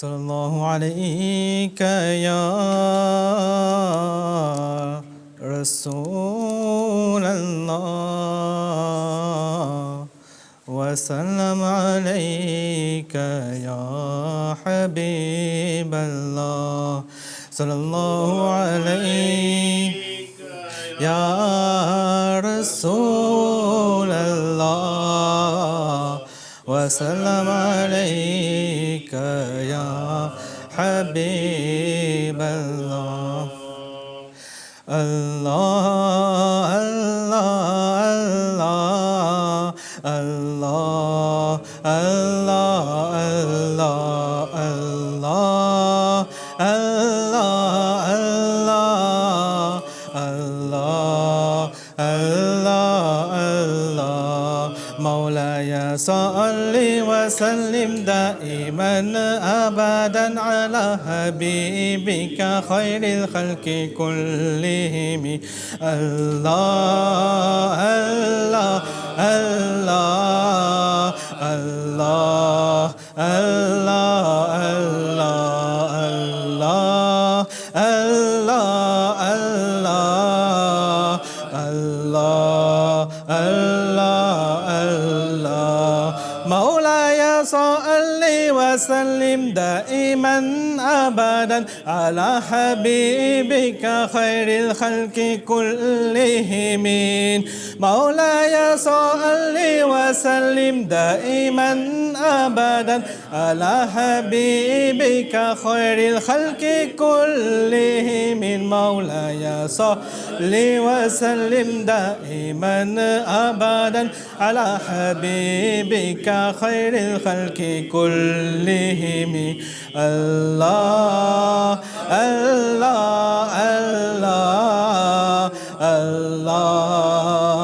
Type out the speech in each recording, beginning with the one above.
صلى الله عليك يا رسول الله وسلم عليك يا حبيب الله صلى الله عليك يا رسول الله وسلم عليك يا حبيب الله الله الله الله الله الله الله الله الله الله الله مولاي صل وسلم دائما أبدا على حبيبك خير الخلق كلهم الله الله الله الله الله الله الله الله الله الله مولاي صل وسلم دائما أبدا على حبيبك خير الخلق كلهم مولاي صل وسلم دائما أبدا على حبيبك خير الخلق كلهم مولاي صل وسلم دائما أبدا على حبيبك خير الخلق كلهم الله الله الله الله الله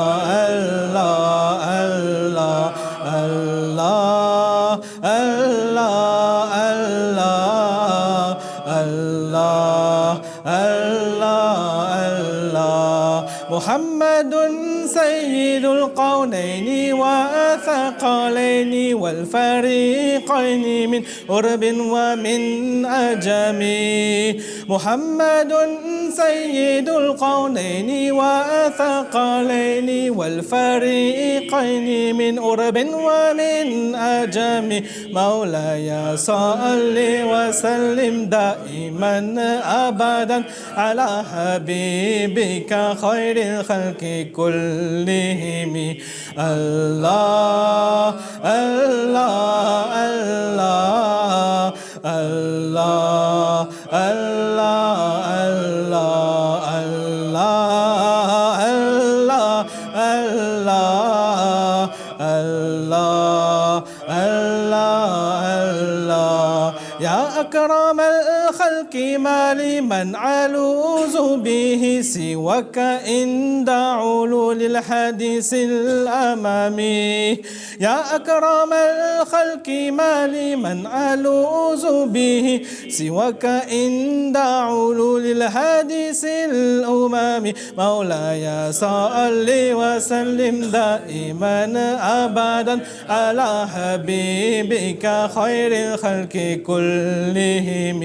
الله الله الله الله الله محمد سيد القونين والثقلين والفريقين من قرب ومن أجم محمد سيد القونين والثقلين والفريقين من قرب ومن أجم مولاي صل وسلم دائما أبدا على حبيبك خير الخلق كلهم الله الله الله الله الله الله الله الله الله الله يا أكرم الخلق ما لمن علوز به سواك عند علول الحديث الأمامي يا أكرم الخلق ما لمن علوز به سواك عند علول الحديث الأمامي مولاي صل وسلم دائما أبدا على حبيبك خير الخلق كلهم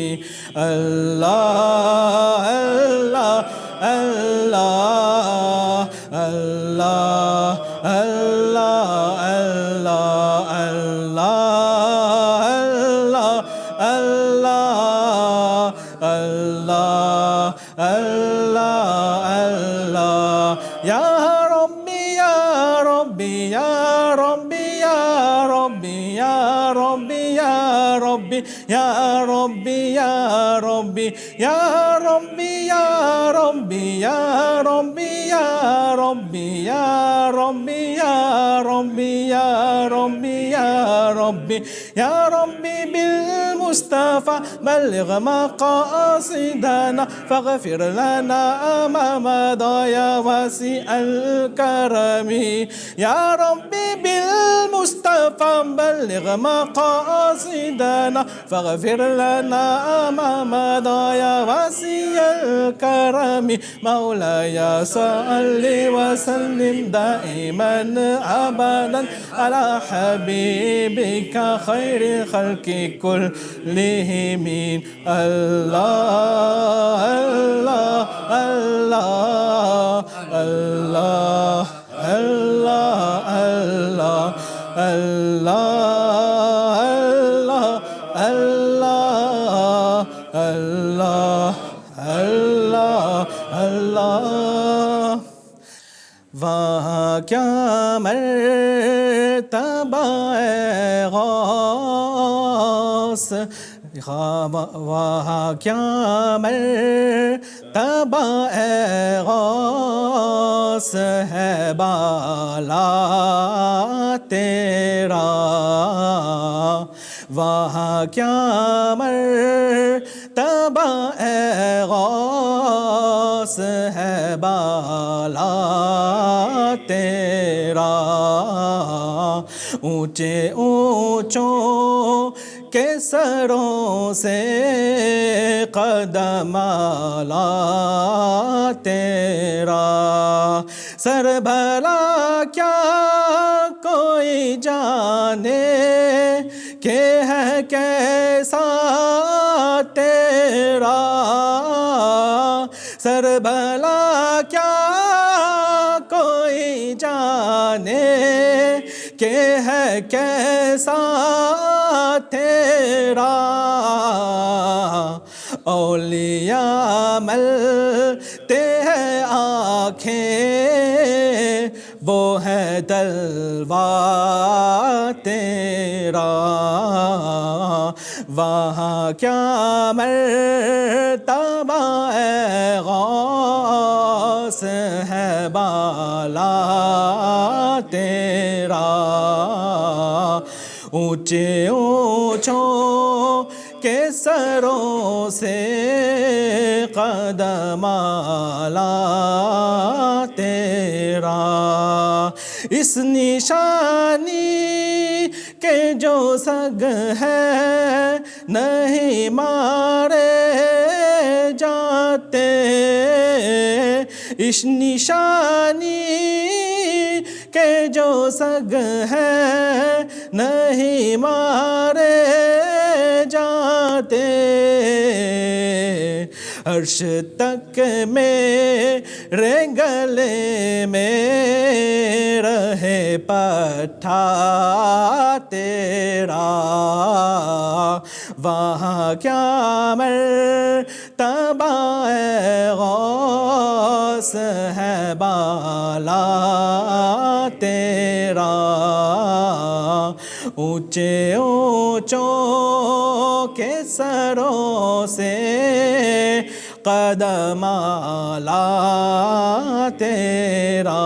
الله الله الله الله الله الله الله الله الله الله الله يا ربي يا ربي يا ربي يا ربي يا ربي يا ربي يا ربي يا ربي يا ربي يا ربي يا ربي يا ربي يا ربي يا ربي يا ربي يا ربي يا ربي بالمصطفى بلغ مقاصدنا فاغفر لنا ما مضى يا واسع الكرم يا ربي بالمصطفى مصطفى بلغ مقاصدنا فاغفر لنا ما مضى يا واسع الكرم مولاي صل وسلم دائما أبدا على حبيبك خير خلق كلهم الله الله الله الله الله الله الله الله الله الله وہاں کیا مرتبہ ہے غوث وہاں کیا مرتبہ ہے غوث ہے بالا تیرا وہاں کیا مرتبہ ہے غوث ہے بالا تیرا اونچے اونچوں کے سروں سے قدم اعلیٰ تیرا سر بھلا کیا کوئی جانے کہ ہے کیسا تیرا سر بھلا کیا کوئی جانے کہ ہے کیسا تیرا اولیاء ملتے ہیں آنکھیں وہ ہے تلوا تیرا وہاں کیا مرتبہ ہے غوث ہے بالا تیرا اونچے اونچوں کے سروں سے قدم اعلیٰ تیرا اس نشانی کے جو سگ ہے نہیں مارے جاتے اس نشانی کے جو سگ ہے نہیں مارے جاتے عرش تک میرے گلے میں رہے پٹھا تیرا وہاں کیا مرتبہ ہے غوث ہے بالا تیرا اونچے اونچوں کے سروں سے قدم اعلیٰ تیرا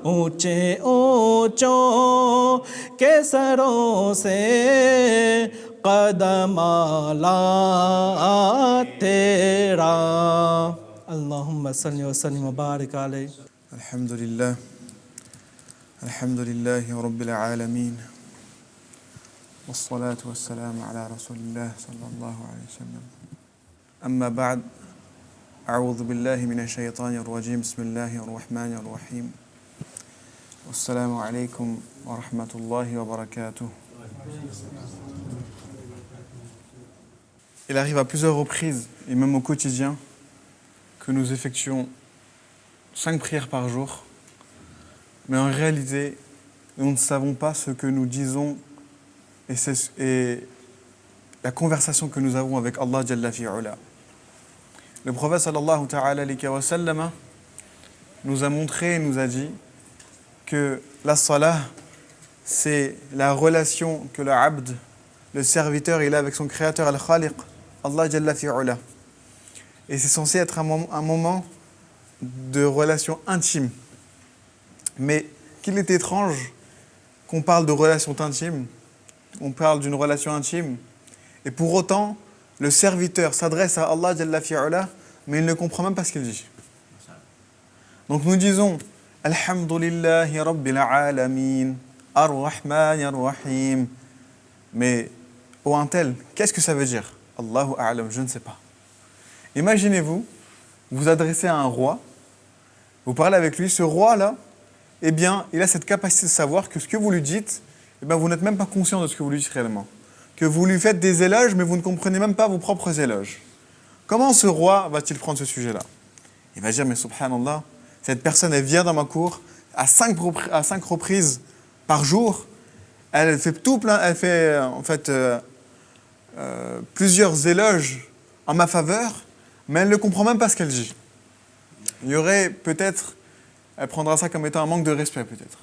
اونچے اونچوں کے سروں سے قدم اعلیٰ تیرا اللہم صلی وسلم وبارک علیہ الحمد لله رب العالمين والصلاة والسلام على رسول الله صلى الله عليه وسلم أما بعد أعوذ بالله من الشيطان الرجيم بسم الله الرحمن الرحيم والسلام عليكم ورحمة الله وبركاته. Il arrive à plusieurs reprises et même au quotidien que nous effectuons 5 prières par jour. Mais en réalité, nous ne savons pas ce que nous disons et la conversation que nous avons avec Allah Jalla fi'ula. Le prophète sallallahu ta'ala alayhi wa sallam nous a montré et nous a dit que la salah, c'est la relation que le abd, le serviteur, il a avec son créateur al-Khaliq, Allah Jalla fi'ula. Et c'est censé être un moment de relation intime. Mais qu'il est étrange qu'on parle de relation intime, on parle d'une relation intime, et pour autant, le serviteur s'adresse à Allah Jalla fi'ula, mais il ne comprend même pas ce qu'il dit. Donc nous disons Alhamdulillahi Rabbil Alamin, Ar-Rahman Ar-Rahim. Mais, oh un tel, qu'est-ce que ça veut dire? Allahu A'lam, je ne sais pas. Imaginez-vous, vous adressez à un roi, vous parlez avec lui, ce roi-là, eh bien, il a cette capacité de savoir que ce que vous lui dites, eh bien, vous n'êtes même pas conscient de ce que vous lui dites réellement. Que vous lui faites des éloges, mais vous ne comprenez même pas vos propres éloges. Comment ce roi va-t-il prendre ce sujet-là? Il va dire, mais subhanallah, cette personne, elle vient dans ma cour à 5 reprises par jour, elle fait tout plein, elle fait en fait plusieurs éloges en ma faveur, mais elle ne comprend même pas ce qu'elle dit. Il y aurait peut-être, elle prendra ça comme étant un manque de respect peut-être.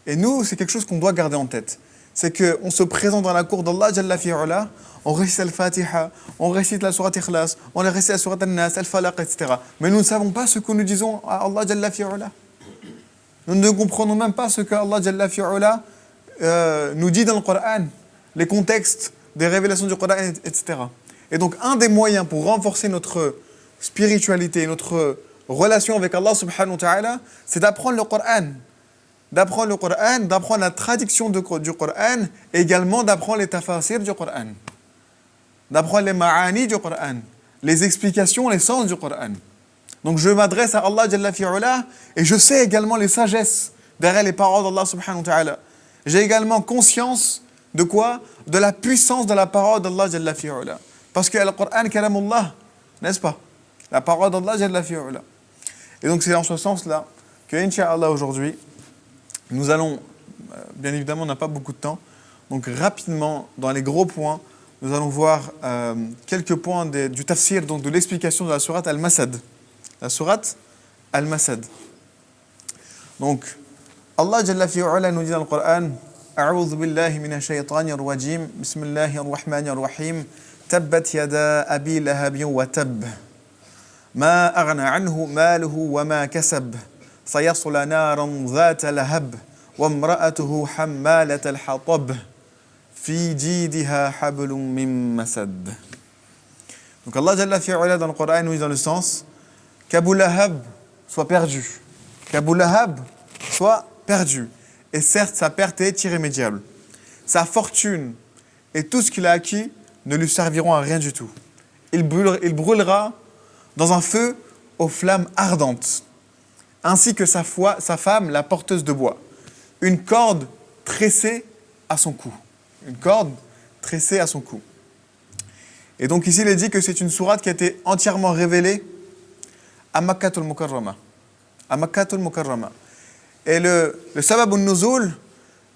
Et nous, c'est quelque chose qu'on doit garder en tête. C'est qu'on se présente dans la cour d'Allah Jalla fi'ala, on récite Al-Fatiha, on récite la sourate Ikhlas, on récite la sourate An-Nas, Al-Falaq, etc. Mais nous ne savons pas ce que nous disons à Allah Jalla fi'ala. Nous ne comprenons même pas ce que Allah Jalla fi'ala nous dit dans le Coran, les contextes des révélations du Coran, etc. Et donc, un des moyens pour renforcer notre spiritualité, notre relation avec Allah subhanahu wa ta'ala, c'est d'apprendre le Coran. D'apprendre la traduction du Coran, et également d'apprendre les tafasir du Coran. D'apprendre les ma'ani du Coran, les explications, les sens du Coran. Donc je m'adresse à Allah Jalla fi'ala et je sais également les sagesses derrière les paroles d'Allah subhanahu wa ta'ala. J'ai également conscience de quoi? De la puissance de la parole d'Allah Jalla fi'ala. Parce que le Coran, kalamullah, n'est-ce pas? La parole d'Allah Jalla fi'ala. Et donc c'est dans ce sens-là que, Inch'Allah, aujourd'hui, nous allons, bien évidemment, on n'a pas beaucoup de temps, donc rapidement, dans les gros points, nous allons voir quelques points du tafsir, donc de l'explication de la sourate Al-Masad. La sourate Al-Masad. Donc, Allah Jalla fi'ala nous dit dans le Coran, A'udhu billahi minash shaytanir rajim, Bismillahir rahmanir rahim, Tabbat yada abi lahabin wa tab, Ma aghna anhu maluhu wa ma kasab. سيصلى نارا ذات لهب وامرأته حمالة الحطب في جيدها حبل من مسد. Donc Allah Jalla fi'ala dans le Coran nous dit dans le sens qu'Abu Lahab soit perdu. Qu'Abu Lahab soit perdu. Et certes, sa perte est irrémédiable. Sa fortune et tout ce qu'il a acquis ne lui serviront à rien du tout. Il brûlera dans un feu aux flammes ardentes. Ainsi que sa femme, la porteuse de bois. Une corde tressée à son cou. Une corde tressée à son cou. Et donc ici, il est dit que c'est une sourate qui a été entièrement révélée à Makkatul Mukarrama. À Makkatul Mukarrama. Et le sabab al-nuzul,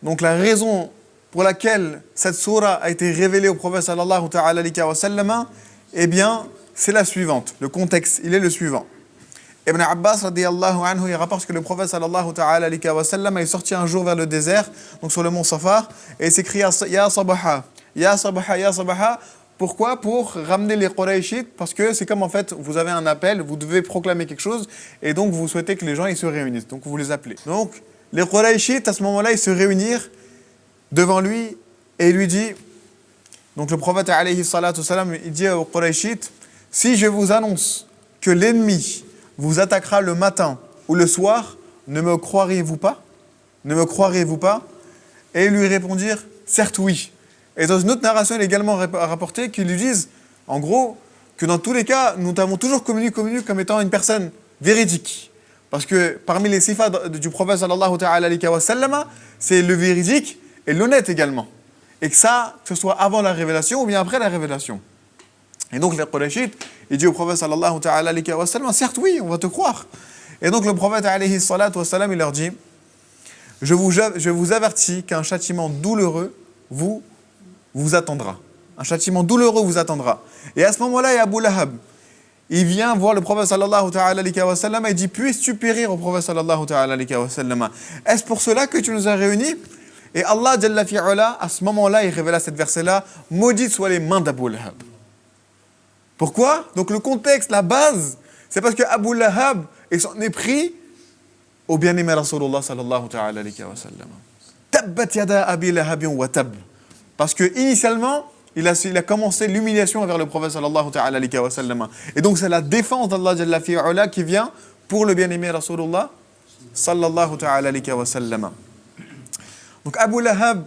donc la raison pour laquelle cette sourate a été révélée au prophète sallallahu ta'ala alayhi wa sallam, eh bien, c'est la suivante. Le contexte, il est le suivant. Ibn Abbas radiyallahu anhu, il rapporte que le prophète sallallahu ta'ala alayhi wa sallam est sorti un jour vers le désert, donc sur le mont Safar, et il s'écrit Ya Sabaha, Ya Sabaha, Ya Sabaha. Pourquoi? Pour ramener les Qurayshites, parce que c'est comme en fait, vous avez un appel, vous devez proclamer quelque chose, et donc vous souhaitez que les gens ils se réunissent, donc vous les appelez. Donc les Qurayshites, à ce moment-là, ils se réunirent devant lui, et il lui dit, donc le prophète alayhi salatu salam, il dit aux Qurayshites, si je vous annonce que l'ennemi vous attaquera le matin ou le soir, ne me croiriez-vous pas? Ne me croiriez-vous pas? Et ils lui répondirent, certes oui. Et dans une autre narration, il est également rapporté qu'ils lui disent, en gros, que dans tous les cas, nous t'avons toujours connu comme étant une personne véridique. Parce que parmi les sifas du prophète sallallahu ta'ala alayhi wa sallam, c'est le véridique et l'honnête également. Et que ça, que ce soit avant la révélation ou bien après la révélation. Et donc les Qurayshites, il dit au prophète sallallahu ta'ala alayhi wa sallam, certes oui, on va te croire. Et donc le prophète alayhi salatu wa sallam, il leur dit, je vous avertis qu'un châtiment douloureux vous attendra. Un châtiment douloureux vous attendra. Et à ce moment-là, il y a Abu Lahab. Il vient voir le prophète sallallahu ta'ala alayhi wa sallam et dit, puisses-tu périr au prophète sallallahu ta'ala alayhi wa sallam? Est-ce pour cela que tu nous as réunis? Et Allah Jalla fi'ala, à ce moment-là, il révéla cette verset-là, maudite soient les mains d'Abu Lahab. Pourquoi? Donc le contexte, la base, c'est parce que Abu Lahab s'en est pris au bien-aimé Rasulullah sallallahu ta'ala alayhi wa sallam. Tabbat yada abi lahabin wa tab. Parce que initialement, il a commencé l'humiliation envers le prophète sallallahu ta'ala alayhi wa sallam. Et donc c'est la défense d'Allah Jalla fi'ala qui vient pour le bien-aimé Rasulullah sallallahu ta'ala alayhi wa sallam. Donc Abu Lahab,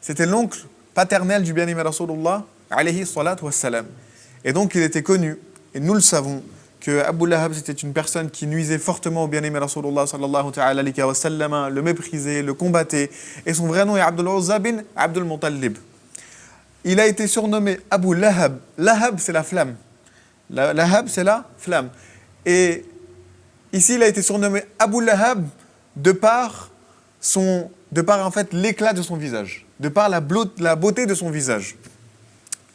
c'était l'oncle paternel du bien-aimé Rasulullah alayhi salatu wassalam. Et donc il était connu, et nous le savons, que Abu Lahab c'était une personne qui nuisait fortement au bien-aimé Rasulullah sallallahu ta'ala alayhi wa sallam, le méprisait, le combattait, et son vrai nom est Abdul Uzza bin Abdul Muttalib. Il a été surnommé Abu Lahab. Lahab c'est la flamme. Lahab c'est la flamme. Et ici il a été surnommé Abu Lahab de par en fait l'éclat de son visage, de par la beauté de son visage.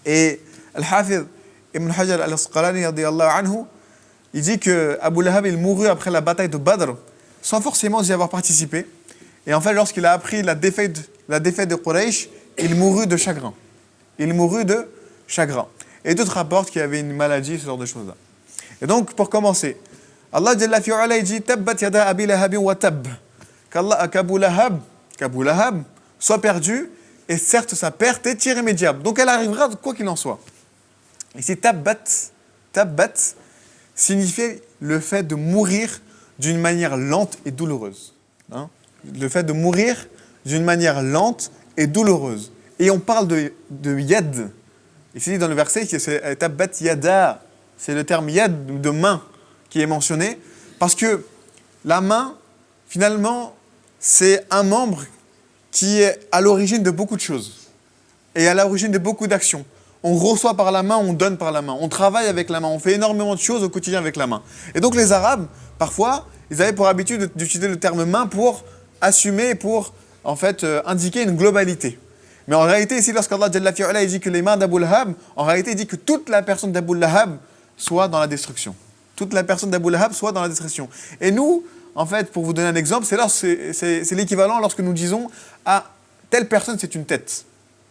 Et Al-Hafiz Ibn Hajar al-Asqalani radiyallahu anhu, il dit que Abu Lahab il mourut après la bataille de Badr sans forcément y avoir participé. Et en fait, lorsqu'il a appris la défaite de Quraysh, il mourut de chagrin. Et d'autres rapportent qu'il y avait une maladie, ce genre de choses-là. Et donc, pour commencer, Allah Jalla fi'ala il dit Tabbat yada Abi Lahab wa tab. Qu'Abu Lahab soit perdu, et certes sa perte est irrémédiable. Donc elle arrivera quoi qu'il en soit. Ici, tabbat signifie le fait de mourir d'une manière lente et douloureuse. Le fait de mourir d'une manière lente et douloureuse. Et on parle de yad. Ici, dans le verset, c'est tabbat yada. C'est le terme yad, de main, qui est mentionné. Parce que la main, finalement, c'est un membre qui est à l'origine de beaucoup de choses. Et à l'origine de beaucoup d'actions. On reçoit par la main, on donne par la main. On travaille avec la main, on fait énormément de choses au quotidien avec la main. Et donc les Arabes, parfois, ils avaient pour habitude d'utiliser le terme main pour assumer, pour en fait indiquer une globalité. Mais en réalité, ici, lorsqu'Allah Jalla fi'ala dit que les mains d'Abu Lahab, en réalité, il dit que toute la personne d'Abu Lahab soit dans la destruction. Toute la personne d'Abu Lahab soit dans la destruction. Et nous, en fait, pour vous donner un exemple, c'est l'équivalent lorsque nous disons « Ah, telle personne, c'est une tête ».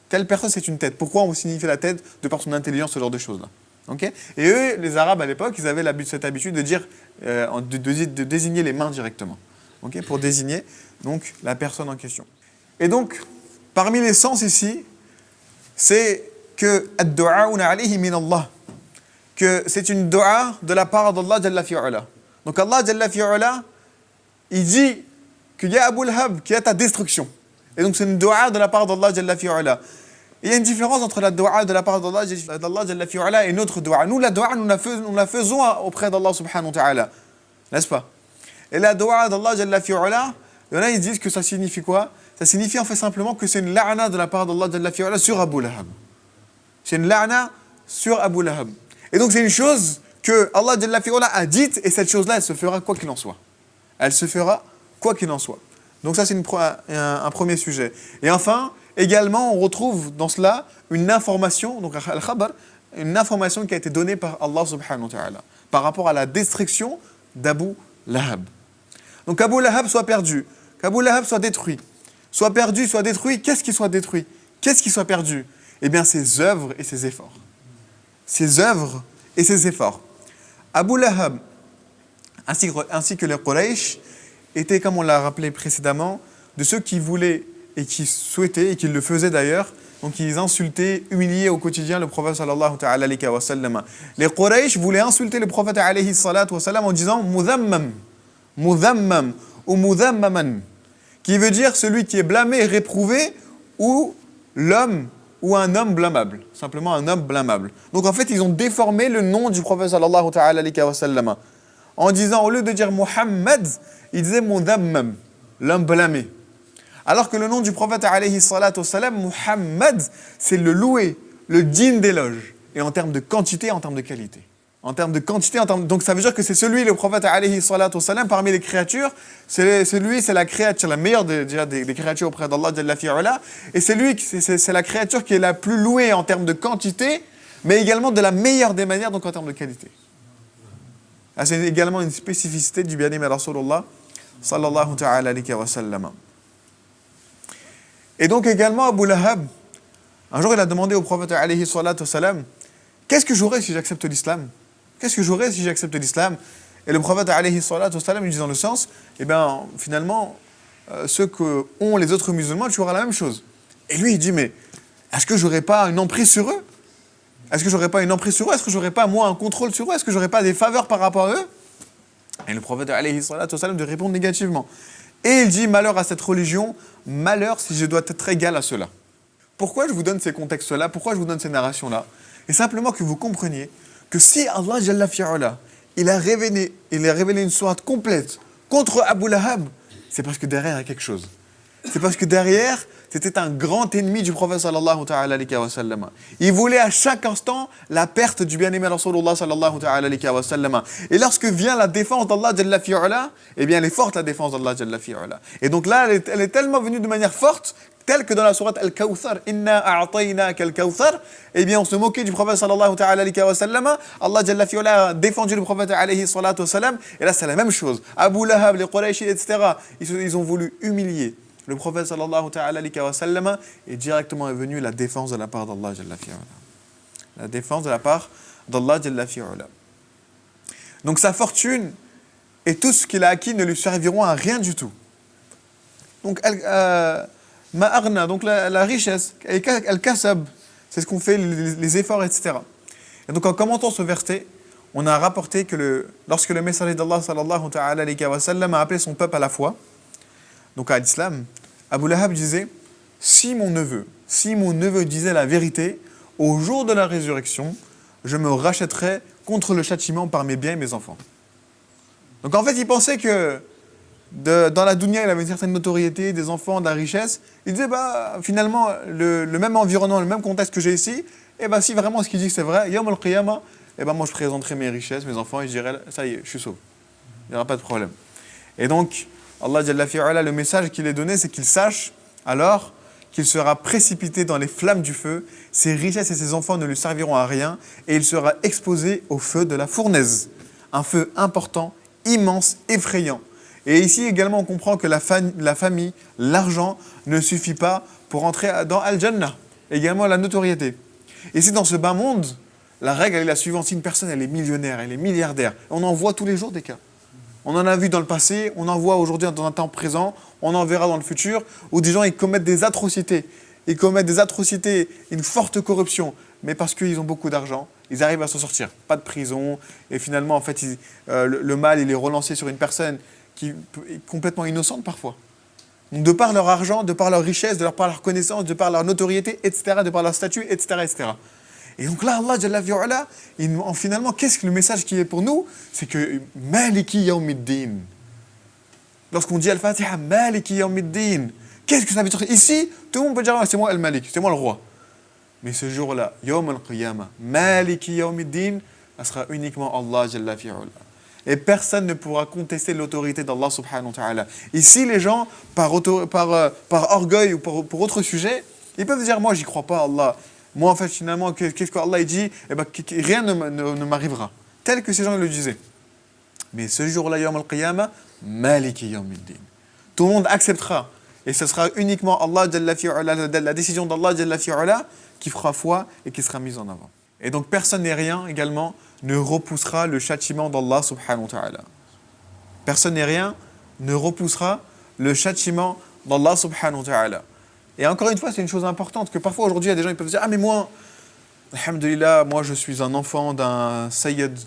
Telle personne, c'est une tête. Pourquoi on signifie la tête? De par son intelligence, ce genre de choses-là. Okay? Et eux, les Arabes à l'époque, ils avaient cette habitude de dire, de désigner les mains directement. Okay? Pour désigner donc la personne en question. Et donc, parmi les sens ici, c'est que ad-du'auna alayhi min Allah, que c'est une dua de la part d'Allah Jalla fi'ala. Donc Allah Jalla fi'ala, il dit qu'il y a Abu Lahab qui est ta destruction. Et donc c'est une dua de la part d'Allah Jalla fi'ala. Il y a une différence entre la dua de la part d'Allah Jalla fi'ala et notre dua. Nous, la dua, nous la faisons auprès d'Allah subhanahu wa ta'ala. N'est-ce pas? Et la dua d'Allah Jalla fi'ala, il y en a, ils disent que ça signifie quoi? Ça signifie en fait simplement que c'est une la'na de la part d'Allah Jalla fi'ala sur Abu Lahab. C'est une la'na sur Abu Lahab. Et donc c'est une chose que Allah Jalla fi'ala a dite, et cette chose-là, elle se fera quoi qu'il en soit. Elle se fera quoi qu'il en soit. Donc ça, c'est un premier sujet. Et enfin, également, on retrouve dans cela une information, donc al-khabar, une information qui a été donnée par Allah subhanahu wa ta'ala, par rapport à la destruction d'Abu Lahab. Donc Abu Lahab soit perdu, qu'Abu Lahab soit détruit. Soit perdu, soit détruit, qu'est-ce qui soit détruit? Qu'est-ce qui soit perdu? Eh bien, ses œuvres et ses efforts. Ses œuvres et ses efforts. Abu Lahab, ainsi que les Quraysh, étaient, comme on l'a rappelé précédemment, de ceux qui voulaient et qui souhaitaient, et qui le faisaient d'ailleurs, donc ils insultaient, humiliaient au quotidien le prophète sallallahu ta'ala alayhi wa sallam. Les Quraysh voulaient insulter le prophète alayhi salatu wa sallam en disant mudhammam ou mudhammaman, qui veut dire celui qui est blâmé et réprouvé, ou l'homme ou un homme blâmable, simplement un homme blâmable. Donc en fait, ils ont déformé le nom du prophète sallallahu ta'ala alayhi wa sallam. En disant, au lieu de dire Muhammad, ils disaient Mudhammam, l'homme blâmé. Alors que le nom du prophète alayhi salatu wassalam, Muhammad, c'est le loué, le digne d'éloge. Et en termes de quantité, en termes de qualité. En termes de quantité, donc ça veut dire que c'est celui, le prophète alayhi salatu wassalam, parmi les créatures, c'est la créature, la meilleure des créatures auprès d'Allah Jalla fi'ala. Et c'est la créature qui est la plus louée en termes de quantité, mais également de la meilleure des manières, donc en termes de qualité. C'est également une spécificité du bien-aimé Rasulullah sallallahu ta'ala alayhi wa sallam. Et donc également Abu Lahab, un jour il a demandé au prophète alayhi salatu wa sallam, qu'est-ce que j'aurai si j'accepte l'islam? Qu'est-ce que j'aurai si j'accepte l'islam? Et le prophète alayhi salatu wa sallam lui dit dans le sens, eh bien finalement, ceux que ont les autres musulmans, tu auras la même chose. Et lui il dit, mais est-ce que j'aurai pas une emprise sur eux? Est-ce que j'aurais pas une emprise sur eux? Est-ce que j'aurais pas moi un contrôle sur eux? Est-ce que j'aurais pas des faveurs par rapport à eux? Et le prophète alayhi salatu wassalam de répondre négativement. Et il dit, malheur à cette religion, malheur si je dois être égal à cela. Pourquoi je vous donne ces contextes-là? Pourquoi je vous donne ces narrations-là? Et simplement que vous compreniez que si Allah Jalla fi'ala, il a révélé une sourate complète contre Abu Lahab, c'est parce que derrière il y a quelque chose. C'est parce que derrière, c'était un grand ennemi du prophète sallallahu ta'ala alayhi wa sallam. Il voulait à chaque instant la perte du bien-aimé Rasulullah sallallahu ta'ala alayhi wa sallam. Et lorsque vient la défense d'Allah Jalla fi'ala, eh bien elle est forte la défense d'Allah Jalla fi'ala. Et donc là, elle est tellement venue de manière forte, telle que dans la sourate Al-Kawthar, Inna a'ataynaka al-Kawthar, eh bien on se moquait du prophète sallallahu ta'ala alayhi wa sallam. Allah Jalla fi'ala a défendu le prophète alayhi salatu wa sallam. Et là c'est la même chose. Abu Lahab, les Qurayshi, etc. Ils ont voulu humilier le prophète sallallahu ta'ala alayhi wa sallam, et directement est venue la défense de la part d'Allah Jalla fi'ala. La défense de la part d'Allah Jalla fi'ala. Donc sa fortune et tout ce qu'il a acquis ne lui serviront à rien du tout. Donc ma'arna, donc la richesse, al-kasab, c'est ce qu'on fait, les efforts, etc. Et donc en commentant ce verset, on a rapporté que lorsque le messager d'Allah sallallahu ta'ala alayhi wa sallam a appelé son peuple à la foi, donc à l'islam, Abu Lahab disait, si mon neveu disait la vérité, au jour de la résurrection, je me rachèterai contre le châtiment par mes biens et mes enfants. Donc en fait, il pensait que dans la dunya, il avait une certaine notoriété, des enfants, de la richesse. Il disait, finalement, le même environnement, le même contexte que j'ai ici, si vraiment ce qu'il dit c'est vrai, Yawm al-Qiyamah, moi je présenterai mes richesses, mes enfants, et je dirai, ça y est, je suis sauvé. Il n'y aura pas de problème. Et donc, Allah Jalla fi'ala, le message qu'il est donné, c'est qu'il sache alors qu'il sera précipité dans les flammes du feu, ses richesses et ses enfants ne lui serviront à rien, et il sera exposé au feu de la fournaise. Un feu important, immense, effrayant. Et ici également, on comprend que la famille, l'argent ne suffit pas pour entrer dans Al-Jannah. Également la notoriété. Et c'est dans ce bas monde, la règle est la suivante, si une personne elle est millionnaire, elle est milliardaire, on en voit tous les jours des cas. On en a vu dans le passé, on en voit aujourd'hui dans un temps présent, on en verra dans le futur, où des gens ils commettent des atrocités. Ils commettent des atrocités, une forte corruption, mais parce qu'ils ont beaucoup d'argent, ils arrivent à s'en sortir. Pas de prison, et finalement, en fait, le mal il est relancé sur une personne qui est complètement innocente parfois. Donc, de par leur argent, de par leur richesse, de par leur connaissance, de par leur notoriété, etc., de par leur statut, etc., etc. Et donc là, Allah Jalla fi'ala, finalement, qu'est-ce que le message qui est pour nous? C'est que Maliki Yawmiddin. Lorsqu'on dit Al-Fatiha, Maliki Yawmiddin, qu'est-ce que ça veut dire? Ici, tout le monde peut dire, c'est moi Al-Malik, c'est moi le roi. Mais ce jour-là, Yawm al-Qiyamah, Maliki Yawmiddin, ça sera uniquement Allah Jalla fi'ala. Et personne ne pourra contester l'autorité d'Allah subhanahu wa ta'ala. Ici, les gens, par orgueil ou pour autre sujet, ils peuvent dire, moi, j'y crois pas, Allah. Moi, en fait, finalement, qu'est-ce qu'Allah dit? Rien ne m'arrivera. Tel que ces gens le disaient. Mais ce jour-là, Yawm al-Qiyamah, Maliki Yawmiddin. Tout le monde acceptera. Et ce sera uniquement Allah Jalla fi'ala, la décision d'Allah Jalla fi'ala, qui fera foi et qui sera mise en avant. Et donc, personne et rien, également, ne repoussera le châtiment d'Allah subhanahu wa ta'ala. Personne et rien ne repoussera le châtiment d'Allah subhanahu wa ta'ala. Et encore une fois, c'est une chose importante, que parfois aujourd'hui, il y a des gens qui peuvent dire « Ah mais moi, alhamdulillah, moi je suis un enfant d'un sayyid.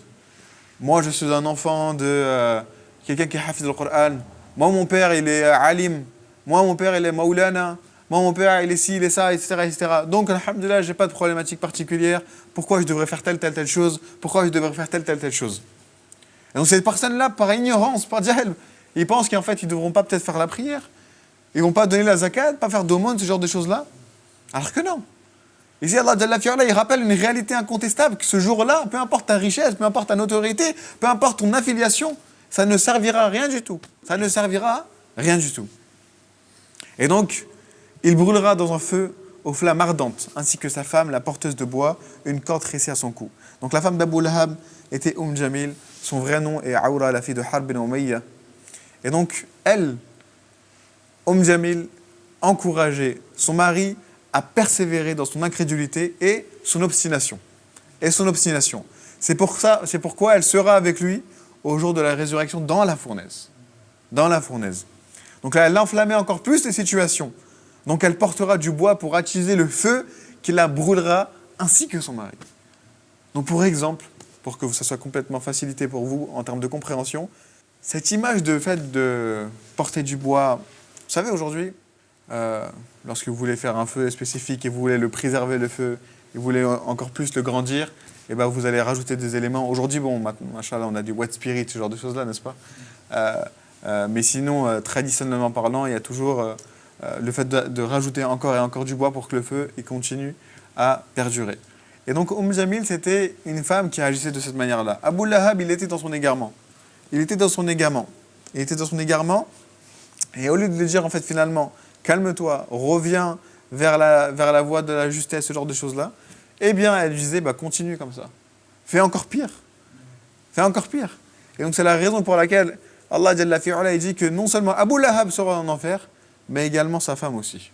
Moi je suis un enfant de quelqu'un qui hafiz le Coran. Moi mon père il est alim. Moi mon père il est maulana. Moi mon père il est ci, il est ça, etc. etc. Donc alhamdulillah, j'ai pas de problématique particulière. Pourquoi je devrais faire telle chose? Pourquoi je devrais faire telle chose ?» Et donc ces personnes-là, par ignorance, par jahl, ils pensent qu'en fait ils ne devront pas peut-être faire la prière. Ils ne vont pas donner la zakat, pas faire d'aumône, ce genre de choses-là. Alors que non. Ici, Allah Jalla fi'ala, il rappelle une réalité incontestable, que ce jour-là, peu importe ta richesse, peu importe ta notoriété, peu importe ton affiliation, ça ne servira à rien du tout. Ça ne servira à rien du tout. Et donc, il brûlera dans un feu aux flammes ardentes, ainsi que sa femme, la porteuse de bois, une corde tressée à son cou. Donc la femme d'Abu Lahab était Jamil, son vrai nom est Aoura, la fille de Harb bin Umayya. Et donc, elle, Jamil encourageait son mari à persévérer dans son incrédulité et son obstination. C'est pourquoi elle sera avec lui au jour de la résurrection dans la fournaise. Donc là, elle enflammait encore plus les situations. Donc elle portera du bois pour attiser le feu qui la brûlera ainsi que son mari. Donc pour exemple, pour que ça soit complètement facilité pour vous en termes de compréhension, cette image de fait de porter du bois, vous savez aujourd'hui, lorsque vous voulez faire un feu spécifique et vous voulez le préserver le feu, et vous voulez encore plus le grandir, et ben vous allez rajouter des éléments. Aujourd'hui, bon, machallah, on a du wet spirit, ce genre de choses-là, n'est-ce pas? Mais sinon, traditionnellement parlant, il y a toujours le fait de rajouter encore et encore du bois pour que le feu il continue à perdurer. Et donc, Jamil, c'était une femme qui agissait de cette manière-là. Abu Lahab, il était dans son égarement. Il était dans son égarement. Et au lieu de lui dire, en fait, finalement, calme-toi, reviens vers la voie de la justesse, ce genre de choses-là, eh bien, elle lui disait, continue comme ça. Fais encore pire. Et donc, c'est la raison pour laquelle Allah Jalla fi'ala, il dit que non seulement Abu Lahab sera en enfer, mais également sa femme aussi.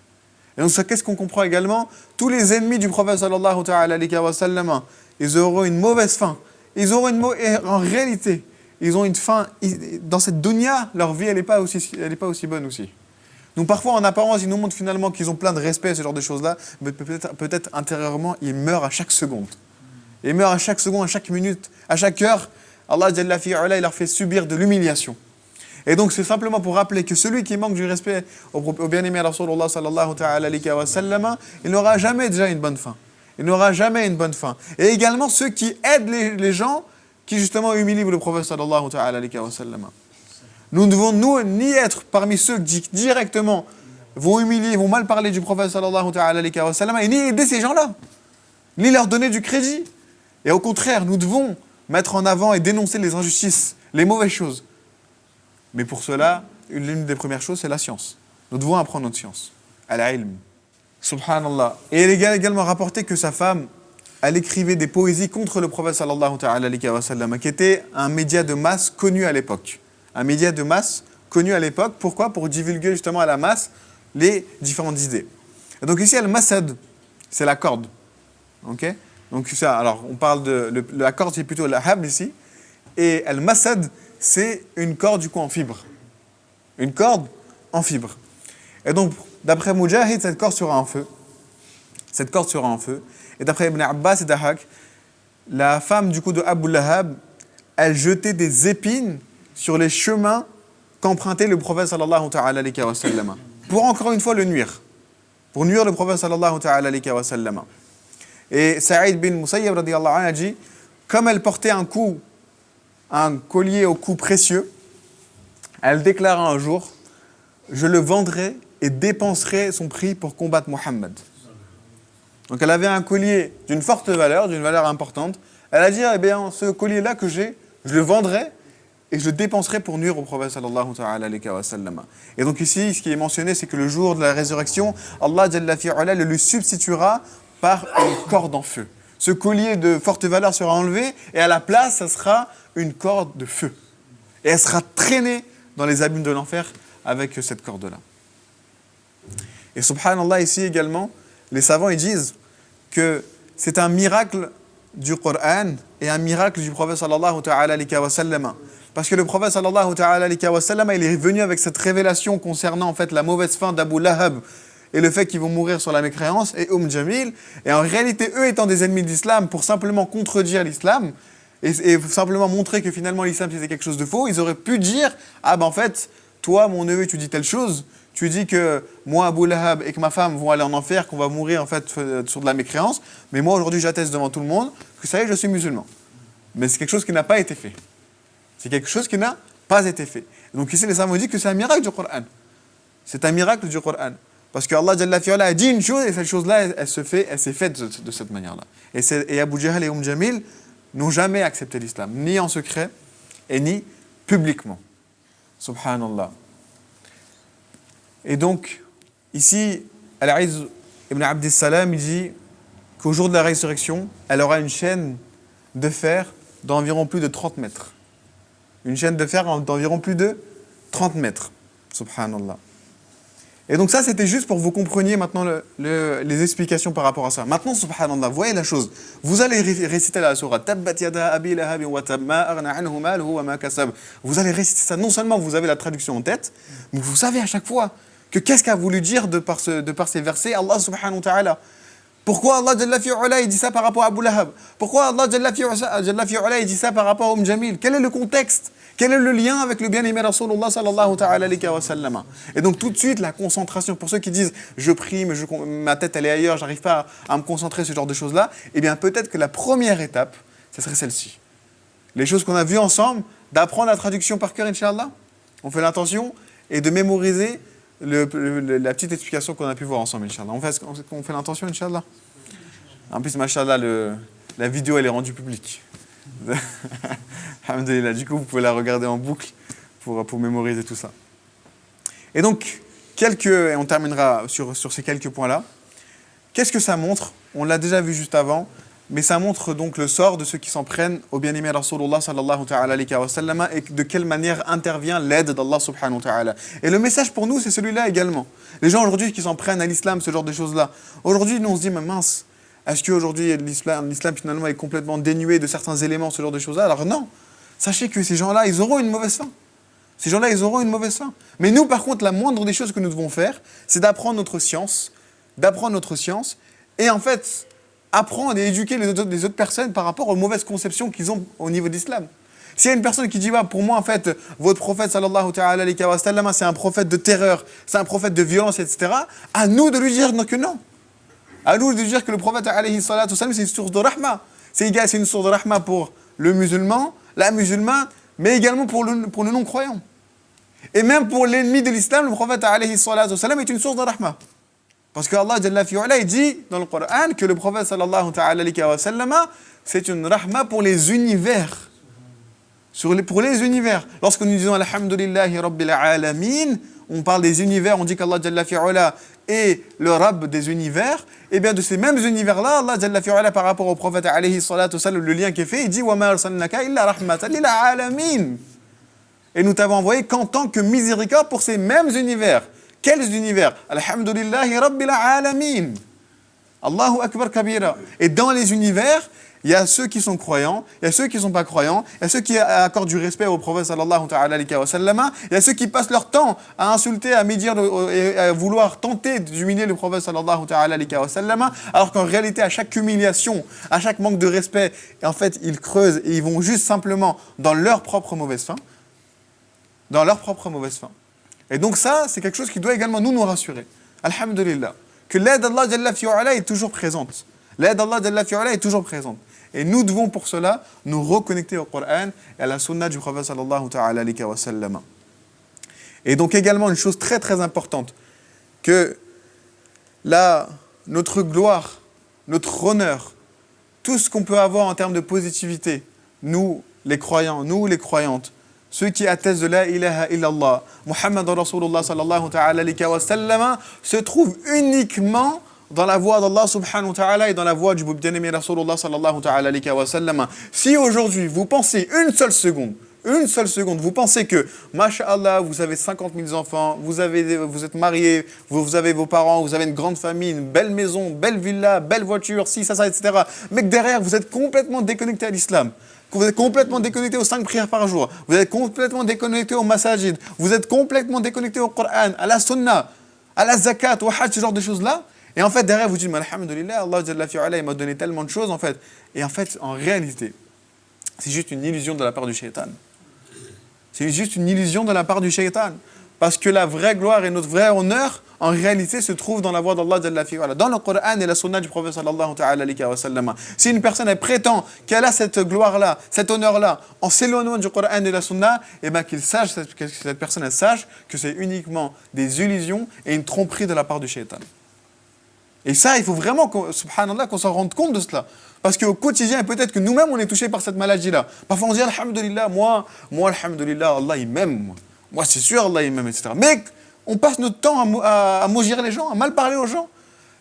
Et donc, qu'est-ce qu'on comprend également? Tous les ennemis du prophète sallallahu ta'ala alayhi wa sallam, ils auront une mauvaise fin. Et en réalité, ils ont une fin. Dans cette dunya, leur vie, elle n'est pas aussi bonne aussi. Donc, parfois, en apparence, ils nous montrent finalement qu'ils ont plein de respect, ce genre de choses-là, mais peut-être intérieurement, ils meurent à chaque seconde. Ils meurent à chaque seconde, à chaque minute, à chaque heure. Allah Jalla fi'ala, il leur fait subir de l'humiliation. Et donc, c'est simplement pour rappeler que celui qui manque du respect au bien-aimé Rasulullah sallallahu ta'ala alayhi wa sallam, il n'aura jamais déjà une bonne fin. Et également ceux qui aident les gens qui justement humilient le prophète sallallahu ta'ala alayhi wa sallam. Nous ne devons, ni être parmi ceux qui directement vont humilier, vont mal parler du prophète sallallahu ta'ala alayhi wa sallam, et ni aider ces gens-là, ni leur donner du crédit. Et au contraire, nous devons mettre en avant et dénoncer les injustices, les mauvaises choses. Mais pour cela, l'une des premières choses, c'est la science. Nous devons apprendre notre science. Al-ilm. Subhanallah. Et il est également rapporté que sa femme, elle écrivait des poésies contre le prophète sallallahu ta'ala alayhi wa sallam, qui était un média de masse connu à l'époque. Pourquoi? Pour divulguer justement à la masse les différentes idées. Et donc ici, al-masad, c'est la corde. Ok? Donc ça, alors on parle la corde, c'est plutôt la habl ici. Et al-masad, c'est une corde du coup en fibre. Une corde en fibre. Et donc, d'après Mujahid, cette corde sera en feu. Et d'après Ibn Abbas et Dahak, la femme du coup de Abu Lahab, elle jetait des épines sur les chemins qu'empruntait le prophète sallallahu ta'ala alayhi wa sallam. Pour encore une fois le nuire. Pour nuire le prophète sallallahu ta'ala alayhi wa sallam. Et Saïd bin Musayyab radiyallahu anhu a dit, comme elle portait un collier au cou précieux, elle déclara un jour, je le vendrai et dépenserai son prix pour combattre Mohammed. Donc elle avait un collier d'une forte valeur, d'une valeur importante. Elle a dit, eh bien, ce collier-là que j'ai, je le vendrai et je le dépenserai pour nuire au prophète sallallahu ta'ala alayhi wa sallam. Et donc ici, ce qui est mentionné, c'est que le jour de la résurrection, Allah Jalla fi'ala le lui substituera par une corde en feu. Ce collier de forte valeur sera enlevé et à la place, ça sera une corde de feu. Et elle sera traînée dans les abîmes de l'enfer avec cette corde-là. Et subhanallah, ici également, les savants ils disent que c'est un miracle du Coran et un miracle du prophète sallallahu ta'ala alayhi wa sallam. Parce que le prophète sallallahu ta'ala alayhi wa sallam, il est venu avec cette révélation concernant en fait la mauvaise fin d'Abu Lahab et le fait qu'ils vont mourir sur la mécréance et Jamil. Et en réalité, eux étant des ennemis de l'islam, pour simplement contredire l'islam et simplement montrer que finalement l'islam c'était quelque chose de faux, ils auraient pu dire, en fait, toi mon neveu tu dis telle chose, tu dis que moi Abu Lahab et que ma femme vont aller en enfer, qu'on va mourir en fait sur de la mécréance, mais moi aujourd'hui j'atteste devant tout le monde que ça y est, je suis musulman. Mais c'est quelque chose qui n'a pas été fait. Donc ici les savants disent que c'est un miracle du Coran. Parce que Allah Jalla fi'ala a dit une chose et cette chose-là, elle s'est faite de cette manière-là. Et Abu Jahl et Jamil n'ont jamais accepté l'islam, ni en secret et ni publiquement. Subhanallah. Et donc, ici, Al-Izz ibn Abd Salam dit qu'au jour de la résurrection, elle aura une chaîne de fer d'environ plus de 30 mètres. Une chaîne de fer d'environ plus de 30 mètres. Subhanallah. Et donc ça, c'était juste pour que vous compreniez maintenant les explications par rapport à ça. Maintenant, subhanallah, voyez la chose. Vous allez réciter la sourate. Tabbat yada abi lahabin wa tab ma aghna anhu maluhu wa ma kasab. Vous allez réciter ça. Non seulement vous avez la traduction en tête, mais vous savez à chaque fois que qu'est-ce qu'a voulu dire de par ces versets Allah subhanahu wa ta'ala. Pourquoi Allah Jalla fi'ala il dit ça par rapport à Abu Lahab? Pourquoi Allah Jalla fi'ala il dit ça par rapport à Jamil? Quel est le contexte? Quel est le lien avec le bien-aimé Rasulullah sallallahu ta'ala alayhi wa sallam? Et donc tout de suite la concentration, pour ceux qui disent je prie mais ma tête elle est ailleurs, j'arrive pas à me concentrer, ce genre de choses-là, eh bien peut-être que la première étape, ce serait celle-ci. Les choses qu'on a vues ensemble, d'apprendre la traduction par cœur, Inch'Allah. On fait l'intention et de mémoriser la petite explication qu'on a pu voir ensemble, Inch'Allah. On fait l'intention, Inch'Allah. En plus, Masha'Allah, la vidéo, elle est rendue publique. Alhamdulillah. Du coup, vous pouvez la regarder en boucle pour mémoriser tout ça. Et donc, et on terminera sur ces quelques points-là. Qu'est-ce que ça montre? On l'a déjà vu juste avant, mais ça montre donc le sort de ceux qui s'en prennent au bien-aimé Rasulullah sallallahu ta'ala alayhi wa sallam et de quelle manière intervient l'aide d'Allah subhanahu wa ta'ala. Et le message pour nous, c'est celui-là également. Les gens aujourd'hui qui s'en prennent à l'islam, ce genre de choses-là. Aujourd'hui, nous on se dit, mais mince, est-ce qu'aujourd'hui l'islam finalement est complètement dénué de certains éléments, ce genre de choses-là? Alors non, sachez que ces gens-là, ils auront une mauvaise fin. Ces gens-là, ils auront une mauvaise fin. Mais nous, par contre, la moindre des choses que nous devons faire, c'est d'apprendre notre science, et en fait, apprendre et éduquer les autres personnes par rapport aux mauvaises conceptions qu'ils ont au niveau de l'islam. S'il y a une personne qui dit, pour moi, en fait, votre prophète, sallallahu ta'ala alayhi wa sallam, c'est un prophète de terreur, c'est un prophète de violence, etc., à nous de lui dire que non. À nous de lui dire que le prophète, alayhi salatu sallam, c'est une source de rahma. C'est une source de rahma pour le musulman, la musulmane, mais également pour le non-croyant. Et même pour l'ennemi de l'islam, le prophète, alayhi salatu sallam, est une source de rahma. Parce que Allah Jalla fi'ala, il dit dans le Coran que le prophète sallallahu ta'ala alayhi wa sallam, c'est une rahma pour les univers. Pour les univers. Lorsque nous disons Alhamdulillahi Rabbil Alamin, on parle des univers, on dit qu'Allah Jalla fi'ala est le Rabb des univers. Et bien de ces mêmes univers-là, Allah Jalla fi'ala par rapport au prophète alayhi salatu sallam, le lien qui est fait, il dit Wa ma arsalnaka illa rahmatan lil alamin. Et nous t'avons envoyé qu'en tant que miséricorde pour ces mêmes univers. Quels univers? Alhamdulillahi Rabbil Alamin. Allahu Akbar Kabira. Et dans les univers, il y a ceux qui sont croyants, il y a ceux qui ne sont pas croyants, il y a ceux qui accordent du respect au prophète sallallahu ta'ala alayhi wa sallam, il y a ceux qui passent leur temps à insulter, à médire et à vouloir tenter d'humilier le prophète sallallahu ta'ala alayhi wa sallam, alors qu'en réalité, à chaque humiliation, à chaque manque de respect, en fait, ils creusent et ils vont juste simplement dans leur propre mauvaise fin. Dans leur propre mauvaise fin. Et donc ça, c'est quelque chose qui doit également nous rassurer. Alhamdulillah. Que l'aide d'Allah Jalla fi'ala est toujours présente. L'aide d'Allah Jalla fi'ala est toujours présente. Et nous devons pour cela nous reconnecter au Coran et à la sunna du prophète sallallahu ta'ala alayhi wa sallam. Et donc également une chose très très importante, que notre gloire, notre honneur, tout ce qu'on peut avoir en termes de positivité, nous les croyants, nous les croyantes, ceux qui attestent de la ilaha illallah, Muhammad Rasulullah sallallahu ta'ala alayhi wa sallam, se trouvent uniquement dans la voie d'Allah subhanahu wa ta'ala et dans la voie du bien-aimé Rasulullah sallallahu ta'ala alayhi wa sallam. Si aujourd'hui vous pensez une seule seconde, vous pensez que, masha'Allah, vous avez 50 000 enfants, vous êtes mariés, vous avez vos parents, vous avez une grande famille, une belle maison, belle villa, belle voiture, ci, ça, etc. Mais que derrière, vous êtes complètement déconnecté à l'islam. Vous êtes complètement déconnecté aux 5 prières par jour. Vous êtes complètement déconnecté au masajid. Vous êtes complètement déconnecté au Coran, à la sunna, à la zakat, au hajj, ce genre de choses-là. Et en fait, derrière, vous dites, alhamdulillah, Allah Jalla fi'ala, il m'a donné tellement de choses, en fait. Et en fait, en réalité, c'est juste une illusion de la part du shaitan. C'est juste une illusion de la part du shaitan. Parce que la vraie gloire et notre vrai honneur, en réalité, se trouve dans la voie d'Allah Jalla fi'ala, dans le Coran et la sunna du prophète sallallahu ta'ala alayhi wa sallam. Si une personne elle prétend qu'elle a cette gloire-là, cet honneur-là, en s'éloignant du Coran et de la sunna, eh bien que cette personne elle sache que c'est uniquement des illusions et une tromperie de la part du shaitan. Et ça, il faut vraiment, subhanallah, qu'on s'en rende compte de cela. Parce qu'au quotidien, peut-être que nous-mêmes, on est touchés par cette maladie-là. Parfois, on se dit, alhamdulillah, moi, alhamdulillah, Allah, il m'aime, moi. Moi, c'est sûr, Allah, il m'aime, etc. Mais on passe notre temps à maugir les gens, à mal parler aux gens.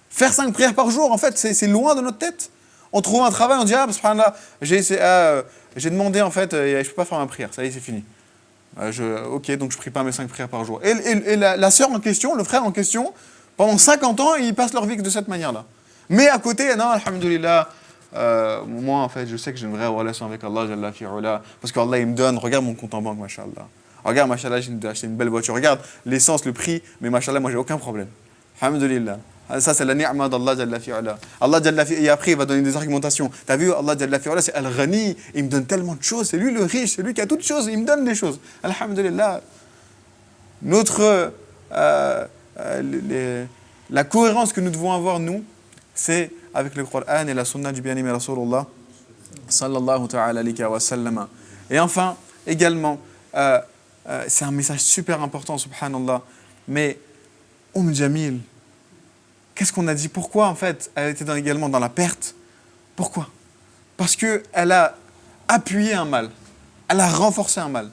Faire 5 prières par jour, en fait, c'est loin de notre tête. On trouve un travail, on dit, subhanallah, j'ai demandé, en fait, je ne peux pas faire ma prière, ça y est, c'est fini. Ok, donc je ne prie pas mes 5 prières par jour. Et la sœur en question, le frère en question, pendant 50 ans, ils passent leur vie de cette manière-là. Mais à côté, non, alhamdulillah, moi, en fait, je sais que j'ai une vraie relation avec Allah, Jalla fi'ala, parce qu'Allah, il me donne, regarde mon compte en banque, mashallah. Regarde, mashallah, j'ai acheté une belle voiture. Regarde l'essence, le prix, mais mashallah, moi, j'ai aucun problème. Alhamdulillah. Ça, c'est la ni'ma d'Allah Jalla fi'ala. Allah Jalla fi'ala, et après, il va donner des argumentations. T'as vu, Allah Jalla fi'ala, c'est Al-Ghani, il me donne tellement de choses, c'est lui le riche, c'est lui qui a toutes choses, il me donne des choses. Alhamdulillah. Notre, la cohérence que nous devons avoir, nous, c'est avec le Coran et la Sunna du bien-aimé Rasulullah sallallahu ta'ala alayhi wa sallam. Et enfin, également, c'est un message super important, subhanallah, mais Jamil, qu'est-ce qu'on a dit? Pourquoi, en fait, elle était également dans la perte? Pourquoi? Parce qu'elle a appuyé un mal. Elle a renforcé un mal.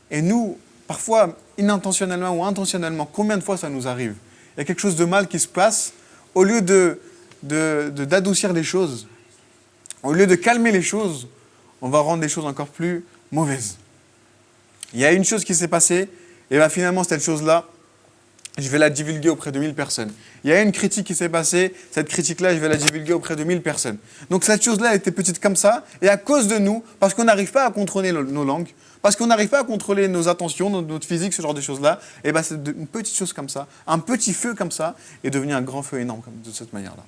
Et nous, parfois, inintentionnellement ou intentionnellement, combien de fois ça nous arrive? Il y a quelque chose de mal qui se passe. Au lieu d'adoucir les choses, au lieu de calmer les choses, on va rendre les choses encore plus mauvaises. Il y a une chose qui s'est passée, et bien finalement, cette chose-là, je vais la divulguer auprès de 1000 personnes. Il y a une critique qui s'est passée, cette critique-là, je vais la divulguer auprès de 1000 personnes. Donc cette chose-là, elle était petite comme ça, et à cause de nous, parce qu'on n'arrive pas à contrôler nos langues, parce qu'on n'arrive pas à contrôler nos attentions, notre physique, ce genre de choses-là, et bien c'est une petite chose comme ça, un petit feu comme ça, est devenu un grand feu énorme de cette manière-là.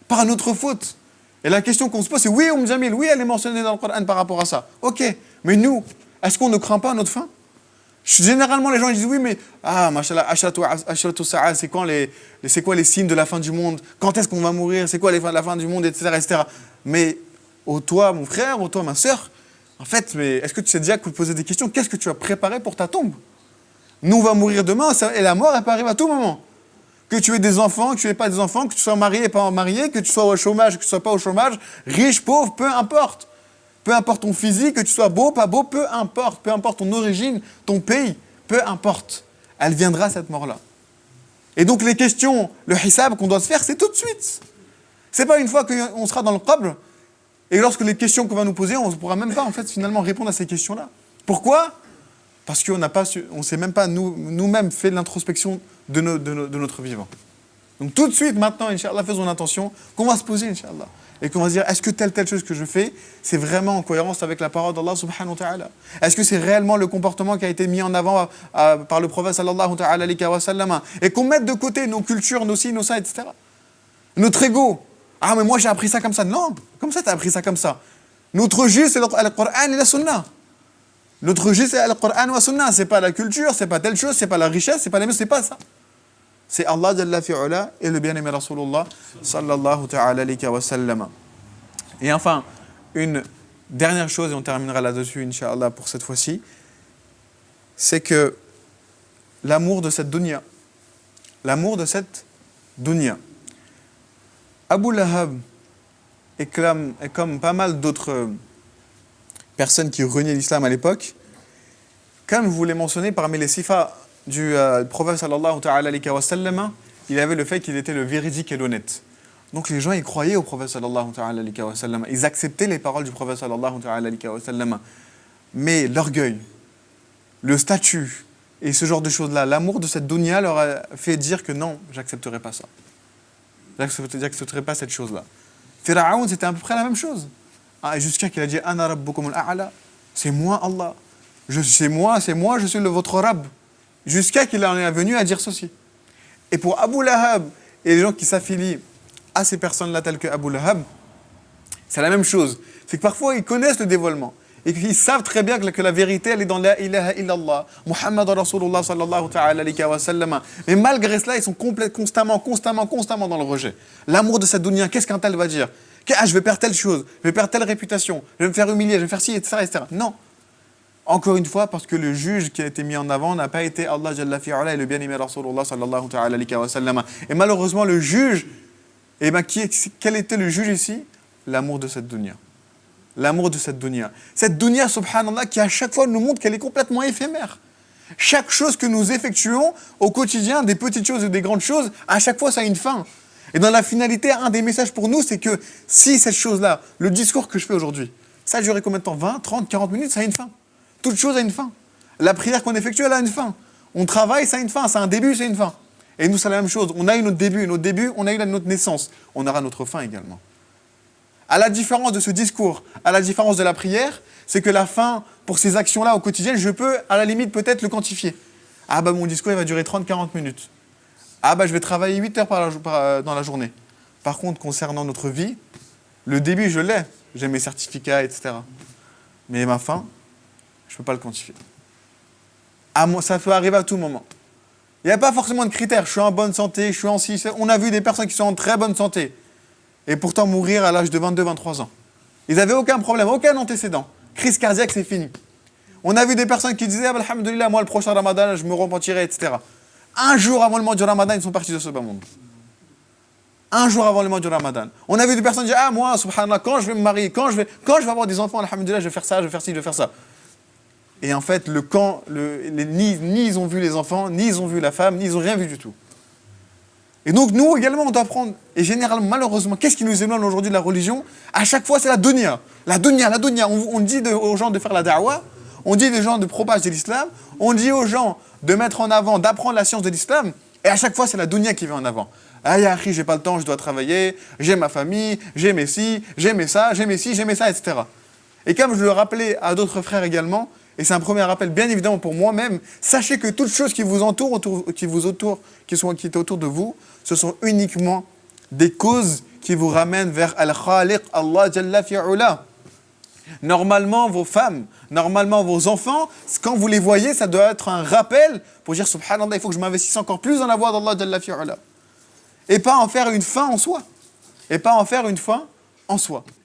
Par notre faute. Et la question qu'on se pose, c'est oui, Jamil, oui, elle est mentionnée dans le Coran par rapport à ça. Ok, mais nous, est-ce qu'on ne craint pas notre fin? Généralement, les gens ils disent oui, mais mashallah, ashratu sa'a, c'est quoi les signes de la fin du monde? Quand est-ce qu'on va mourir? C'est quoi la fin du monde, etc., etc. Mais toi, mon frère, toi, ma sœur, en fait, mais est-ce que tu sais déjà poser des questions? Qu'est-ce que tu as préparé pour ta tombe? Nous, on va mourir demain, et la mort, elle peut arriver à tout moment. Que tu aies des enfants, que tu n'aies pas des enfants, que tu sois marié et pas marié, que tu sois au chômage, que tu ne sois pas au chômage, riche, pauvre, peu importe. Peu importe ton physique, que tu sois beau, pas beau, peu importe ton origine, ton pays, peu importe. Elle viendra, cette mort-là. Et donc les questions, le hisab qu'on doit se faire, c'est tout de suite. C'est pas une fois qu'on sera dans le qabr, et lorsque les questions qu'on va nous poser, on ne pourra même pas en fait finalement répondre à ces questions-là. Pourquoi? Parce qu'on ne s'est même pas nous-mêmes fait l'introspection de notre vivant. Donc tout de suite, maintenant, Inch'Allah, faisons attention qu'on va se poser, Inch'Allah. Et qu'on va se dire, est-ce que telle chose que je fais, c'est vraiment en cohérence avec la parole d'Allah subhanahu wa ta'ala? Est-ce que c'est réellement le comportement qui a été mis en avant par le prophète sallallahu ta'ala alayhi wa sallam? Et qu'on mette de côté nos cultures, nos ci, nos ça, etc. Notre ego. Ah, mais moi j'ai appris ça comme ça. Non, comme ça tu as appris ça comme ça. Notre juste, c'est le Coran et la Sunna. Notre juste, c'est le Coran et la Sunna. C'est pas la culture, c'est pas telle chose, c'est pas la richesse, c'est pas les c'est pas ça. C'est Allah Jalla fi'ala et le bien-aimé Rasulullah sallallahu ta'ala alayhi wa sallam. Et enfin, une dernière chose, et on terminera là-dessus, Inch'Allah, pour cette fois-ci, c'est que l'amour de cette dunya, Abu Lahab est comme pas mal d'autres personnes qui reniaient l'islam à l'époque, comme je vous l'ai mentionné, parmi les sifas du prophète sallallahu ta'ala alayhi wa sallam, il avait le fait qu'il était le véridique et l'honnête. Donc les gens ils croyaient au prophète sallallahu ta'ala alayhi wa sallam, ils acceptaient les paroles du prophète sallallahu ta'ala alayhi wa sallam. Mais l'orgueil, le statut et ce genre de choses-là, l'amour de cette dunya leur a fait dire que non, j'accepterai pas ça. J'accepterai pas cette chose-là. Pharaon, c'était à peu près la même chose. Jusqu'à qu'il a dit Ana rabbukum al-a'la, c'est moi Allah. C'est moi, je suis votre Rabb. Jusqu'à qu'il en est venu à dire ceci. Et pour Abu Lahab et les gens qui s'affilient à ces personnes-là telles que Abu Lahab, c'est la même chose. C'est que parfois ils connaissent le dévoilement et qu'ils savent très bien que la vérité elle est dans la ilaha illallah, Muhammad Rasulullah sallallahu ta'ala alayhi wa sallam. Mais malgré cela, ils sont constamment dans le rejet. L'amour de cette dunya, qu'est-ce qu'un tel va dire? Je vais perdre telle chose, je vais perdre telle réputation, je vais me faire humilier, je vais faire ci, etc., etc. Non. Encore une fois, parce que le juge qui a été mis en avant n'a pas été Allah Jalla fi'ala et le bien-aimé Rasulullah sallallahu ta'ala alayhi wa sallam. Et malheureusement, le juge, quel était le juge ici? L'amour de cette dunya. L'amour de cette dunya. Cette dunya, subhanallah, qui à chaque fois nous montre qu'elle est complètement éphémère. Chaque chose que nous effectuons au quotidien, des petites choses ou des grandes choses, à chaque fois ça a une fin. Et dans la finalité, un des messages pour nous, c'est que si cette chose-là, le discours que je fais aujourd'hui, ça a duré combien de temps? 20, 30, 40 minutes, ça a une fin. Toute chose a une fin. La prière qu'on effectue, elle a une fin. On travaille, ça a une fin. Ça a un début, c'est une fin. Et nous, c'est la même chose. On a eu notre début. Notre début, on a eu notre naissance. On aura notre fin également. À la différence de ce discours, à la différence de la prière, c'est que la fin, pour ces actions-là au quotidien, je peux, à la limite, peut-être le quantifier. Mon discours, il va durer 30-40 minutes. Ah bah je vais travailler 8 heures dans la journée. Par contre, concernant notre vie, le début, je l'ai. J'ai mes certificats, etc. Mais ma fin, je ne peux pas le quantifier. Ça peut arriver à tout moment. Il n'y a pas forcément de critères. Je suis en bonne santé, je suis en 6. On a vu des personnes qui sont en très bonne santé et pourtant mourir à l'âge de 22-23 ans. Ils n'avaient aucun problème, aucun antécédent. Crise cardiaque, c'est fini. On a vu des personnes qui disaient, alhamdoulilah, moi le prochain ramadan, je me repentirai, etc. Un jour avant le mois du ramadan, ils sont partis de ce bas monde. Un jour avant le mois du ramadan. On a vu des personnes dire, ah moi, subhanallah, quand je vais me marier, quand je vais avoir des enfants, alhamdoulilah, je vais faire ça, je vais faire ci, je vais faire ça. Et en fait, ni ils ont vu les enfants, ni ils ont vu la femme, ni ils ont rien vu du tout. Et donc nous également, on doit apprendre. Et généralement, malheureusement, qu'est-ce qui nous éloigne aujourd'hui de la religion? À chaque fois, c'est la dunya. La dunya, la dunya. On dit aux gens de faire la da'wah, on dit aux gens de propager l'islam, on dit aux gens de mettre en avant, d'apprendre la science de l'islam, et à chaque fois, c'est la dunya qui vient en avant. Ah, yahri, j'ai pas le temps, je dois travailler, j'ai ma famille, j'ai mes ci, j'ai mes ça, j'ai mes ci, j'ai mes ça, etc. Et comme je le rappelais à d'autres frères également, et c'est un premier rappel bien évidemment pour moi-même, sachez que toutes choses qui vous entourent, qui est autour de vous, ce sont uniquement des causes qui vous ramènent vers Al-Khaliq, Allah Jalla fi'ula. Normalement, vos femmes, normalement, vos enfants, quand vous les voyez, ça doit être un rappel pour dire subhanallah, il faut que je m'investisse encore plus dans la voie d'Allah Jalla fi'ula. Et pas en faire une fin en soi.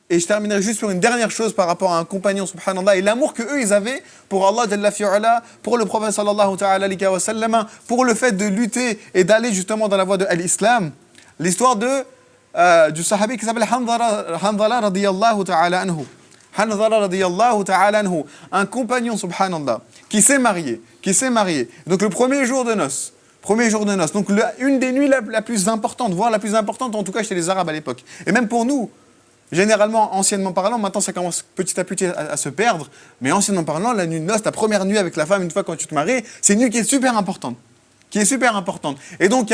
Et je terminerai juste sur une dernière chose par rapport à un compagnon, subhanallah, et l'amour qu'eux, ils avaient pour Allah Jalla fi'ala, pour le prophète sallallahu ta'ala alayhi wa sallam, pour le fait de lutter et d'aller justement dans la voie de l'islam. L'histoire du sahabi qui s'appelle Hanzala radiyallahu ta'ala anhu. Hanzala radiyallahu ta'ala anhu. Un compagnon, subhanallah, qui s'est marié. Donc le premier jour de noces. Donc une des nuits la plus importante, voire la plus importante en tout cas chez les Arabes à l'époque. Et même pour nous. Généralement, anciennement parlant, maintenant ça commence petit à petit à se perdre, mais anciennement parlant, la nuit de noces, ta première nuit avec la femme, une fois quand tu te maries, c'est une nuit qui est super importante. Et donc, il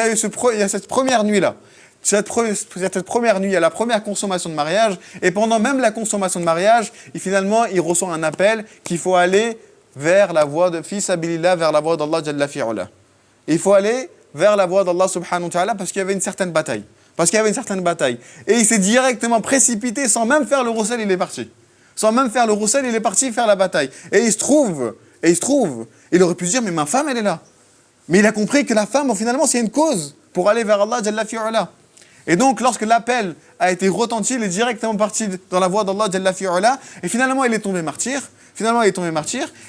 y a cette première nuit-là. Cette première nuit, il y a la première consommation de mariage, et pendant même la consommation de mariage, finalement, il reçoit un appel qu'il faut aller vers la voie de Fi sabilillah, vers la voie d'Allah Jalla fi'ula. Il faut aller vers la voie d'Allah subhanahu wa ta'ala parce qu'il y avait une certaine bataille. Et il s'est directement précipité sans même faire le roussel, il est parti. Il est parti faire la bataille. Et il se trouve, il aurait pu se dire, mais ma femme, elle est là. Mais il a compris que la femme, finalement, c'est une cause pour aller vers Allah Jalla fi'ula. Et donc, lorsque l'appel a été retenti, il est directement parti dans la voie d'Allah Jalla fi'ula. Et finalement, il est tombé martyr. Et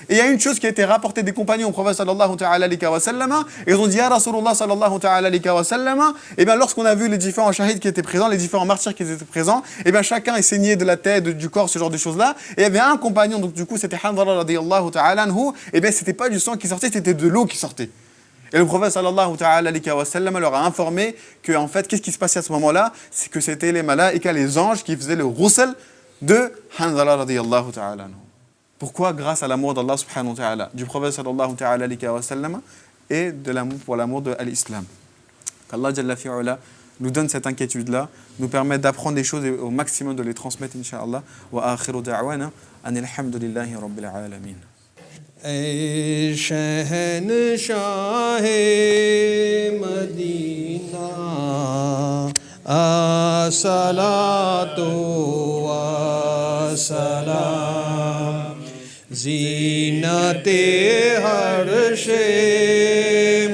il y a une chose qui a été rapportée des compagnons au prophète sallallahu ta'ala alayhi wa sallam. Ils ont dit, ya Rasulullah sallallahu ta'ala alayhi wa sallam. Et bien, lorsqu'on a vu les différents shahids qui étaient présents, les différents martyrs qui étaient présents, et bien, chacun est saigné de la tête, du corps, ce genre de choses-là. Et il y avait un compagnon, donc du coup, c'était Hanzala radiyallahu ta'ala anhu. Et bien, c'était pas du sang qui sortait, c'était de l'eau qui sortait. Et le prophète sallallahu ta'ala alayhi wa sallam leur a informé que, en fait, qu'est-ce qui se passait à ce moment-là? C'est que c'était les malaïkas, les anges qui faisaient le roussel de Hanzala radiyallahu ta'ala anhu. Pourquoi? Grâce à l'amour d'Allah subhanahu wa ta'ala, du prophète sallallahu ta'ala alayhi wa sallam, et de l'amour de l'islam. Qu'Allah Jalla fi'ula nous donne cette inquiétude-là, nous permet d'apprendre des choses et au maximum de les transmettre, incha'Allah. Wa akhiru da'wana anil hamdulillahi rabbil alamin. Ey Shahenshah Madina, as-salatu was-salam, zinate harshe